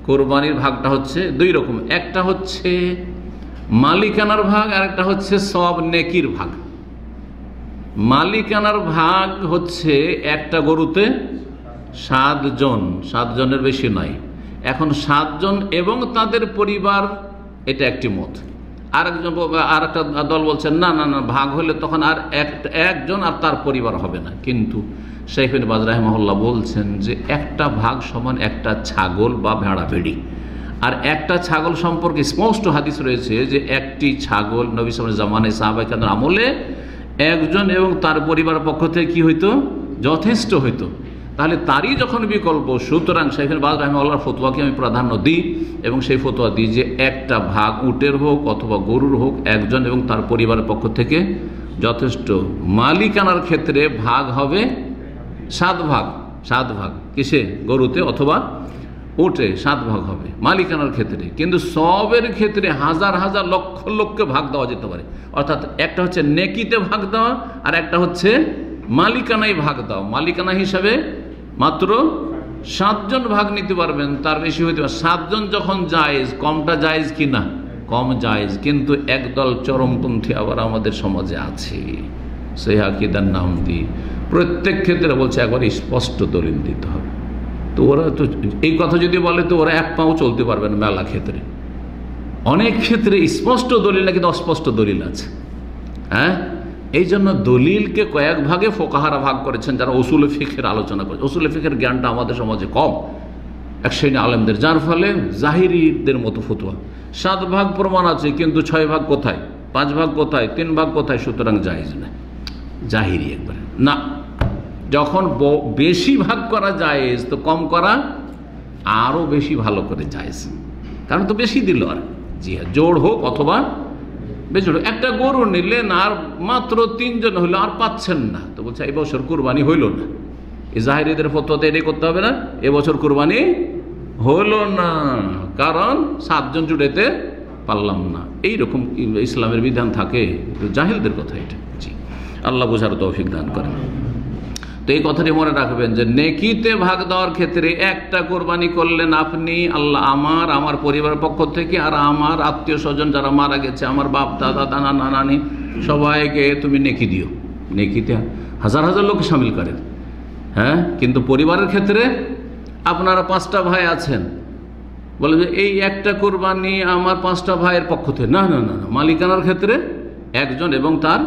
কোরবানির ভাগটা হচ্ছে 2 রকম। একটা হচ্ছে মালিকানার ভাগ, আর একটা হচ্ছে সওয়াব নেকির ভাগ। মালিকানার ভাগ হচ্ছে একটা গরুতে 7 জনের বেশি নয়। এখন 7 জন এবং তাদের পরিবার, এটা একটি মত। আর একটা দল বলছেন না, ভাগ হলে তখন আর একজন আর তার পরিবার হবে না। কিন্তু শাইখ ইবনে বাজ রাহিমাহুল্লাহ বলছেন যে একটা ভাগ সমান একটা ছাগল বা ভেড়া ভেড়ি। আর একটা ছাগল সম্পর্কে স্পষ্ট হাদিস রয়েছে যে একটি ছাগল নবী সাল্লাল্লাহু আলাইহি জামানায় সাহাবায়ে কেরামের আমলে একজন এবং তার পরিবারের পক্ষ থেকে কি হইতো? যথেষ্ট হইতো। তাহলে তারই যখন বিকল্প, সুতরাং শাইখ ইবনে বাজ রাহিমাহুল্লাহর ফতোয়াকে আমি প্রাধান্য দিই, এবং সেই ফতোয়া দিই যে একটা ভাগ উটের হোক অথবা গরুর হোক, একজন এবং তার পরিবারের পক্ষ থেকে যথেষ্ট। মালিকানার ক্ষেত্রে ভাগ হবে 7 ভাগ। কিসে? গরুতে অথবা উটে 7 ভাগ হবে মালিকানার ক্ষেত্রে। কিন্তু সবের ক্ষেত্রে হাজার হাজার লক্ষ লক্ষকে ভাগ দেওয়া যেতে পারে। অর্থাৎ একটা হচ্ছে নেকিতে ভাগ দেওয়া, আর একটা হচ্ছে মালিকানায় ভাগ দেওয়া। মালিকানা হিসাবে মাত্র 7 জন ভাগ নিতে পারবেন, তার বেশি হইতে পারে। 7 জন যখন জায়েজ, কমটা জায়েজ কি না? কম জায়েজ। কিন্তু একদল চরমপন্থী আবার আমাদের সমাজে আছে, সেই আকিদার নাম দিয়ে প্রত্যেক ক্ষেত্রে বলছে একবার স্পষ্ট দলিল দিতে হবে। তো ওরা তো এই কথা যদি বলে তো ওরা 1 পাও চলতে পারবে না। মেলা ক্ষেত্রে, অনেক ক্ষেত্রে স্পষ্ট দলিল না, কিন্তু অস্পষ্ট দলিল আছে। এই জন্য দলিলকে কয়েক ভাগে ফোকাহারা ভাগ করেছেন, যারা উসুল ফিকহের আলোচনা করে। উসুল ফিকহের জ্ঞানটা আমাদের সমাজে কম, এক শ্রেণী আলেমদের, যার ফলে জাহিরিদের মতো ফতোয়া। 7 ভাগ প্রমাণ আছে, কিন্তু 6 ভাগ কোথায়, 5 ভাগ কোথায়, 3 ভাগ কোথায়, সুতরাং জায়েজ না। জাহিরি একবারে না। যখন বেশি ভাগ করা জায়েজ, তো কম করা আরও বেশি ভালো করে জায়েজ, কারণ তো বেশি দিল। আর জি হ্যাঁ, জোড় হোক অথবা বেজোড়। একটা গরু নিলেন আর মাত্র 3 জন হইলো, আর পাচ্ছেন না, তো বলছে এই বছর কুরবানি হইল না। এই জাহিরিদের ফতোয়াতে এটাই করতে হবে না, এবছর কুরবানি হলো না, কারণ 7 জন জুড়েতে পারলাম না। এইরকম ইসলামের বিধান থাকে, জাহিলদের কথা এটা। জি, আল্লাহ বোঝার তৌফিক দান করেন। তো এই কথাটি মনে রাখবেন যে নেকিতে ভাগ দেওয়ার ক্ষেত্রে একটা কোরবানি করলেন আপনি, আল্লাহ আমার পরিবারের পক্ষ থেকে, আর আমার আত্মীয় স্বজন যারা মারা গেছে, আমার বাপ দাদা নানা নানি, সবাইকে তুমি নেকি দিও। নেকিতে হাজার হাজার লোক সামিল করেন। কিন্তু পরিবারের ক্ষেত্রে আপনারা 5টা ভাই আছেন, বলে যে এই একটা কোরবানি আমার 5টা ভাইয়ের পক্ষ থেকে। না, মালিকানার ক্ষেত্রে একজন এবং তার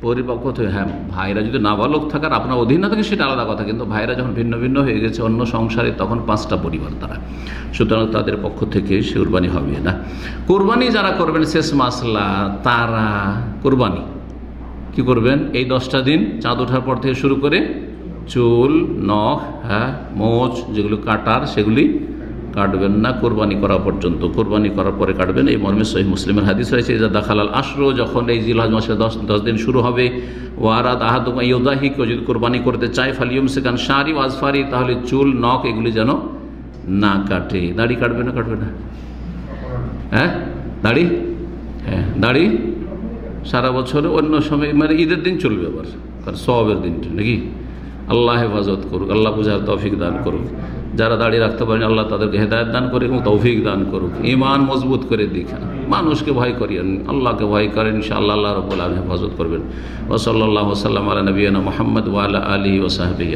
পরিপক্ক হয়ে, হ্যাঁ ভাইরা যদি নাবালক থাকার আপনার অধীন না থাকে সেটা আলাদা কথা, কিন্তু ভাইরা যখন ভিন্ন ভিন্ন হয়ে গেছে অন্য সংসারে তখন 5টা পরিবার তারা, সুতরাং তাদের পক্ষ থেকে সে কুরবানি হবে না। কুরবানি যারা করবেন শেষ মাসলা, তারা কুরবানি কি করবেন, এই 10টা দিন চাঁদ ওঠার পর থেকে শুরু করে চুল, নখ, হ্যাঁ মোচ যেগুলো কাটার সেগুলি কাটবেন না কোরবানি করা পর্যন্ত। কোরবানি করার পরে কাটবেন, এই মর্মে সহিহ মুসলিমের হাদিস রয়েছে যে দাখালাল আশরু, যখন এই জিলহজ মাসের 10 দিন শুরু হবে, ওয়ারাদ আহাদুম ইউদাহি, কেউ যদি কোরবানি করতে চায় ফালিউম সেখান শারি ওয়াজফারি, তাহলে চুল নখ এগুলি যেন না কাটে। দাড়ি কাটবে না, কাটবে না? হ্যাঁ দাড়ি, হ্যাঁ দাড়ি সারা বছরে অন্য সময় মানে ঈদের দিন চলবে আবার, কারণ সওয়াবের দিনটা নাকি। আল্লাহ হেফাজত করুক, আল্লাহ বুঝার তৌফিক দান করুক। যারা দাঁড়িয়ে রাখতে পারেন আল্লাহ তাদেরকে হেদায়েত দান করুক এবং তৌফিক দান করুক, ঈমান মজবুত করে দিক। মানুষকে ভয় করিয়েন, আল্লাহকে ভয় করেন, ইনশাআল্লাহ আল্লাহ রাব্বুল আলামিন হেফাজত করবেন। ওয়া সাল্লাল্লাহু ওয়া সাল্লাম আলা নবিয়িনা মুহাম্মদ ওয়া আলা আলিহি ওয়া সাহবিহি।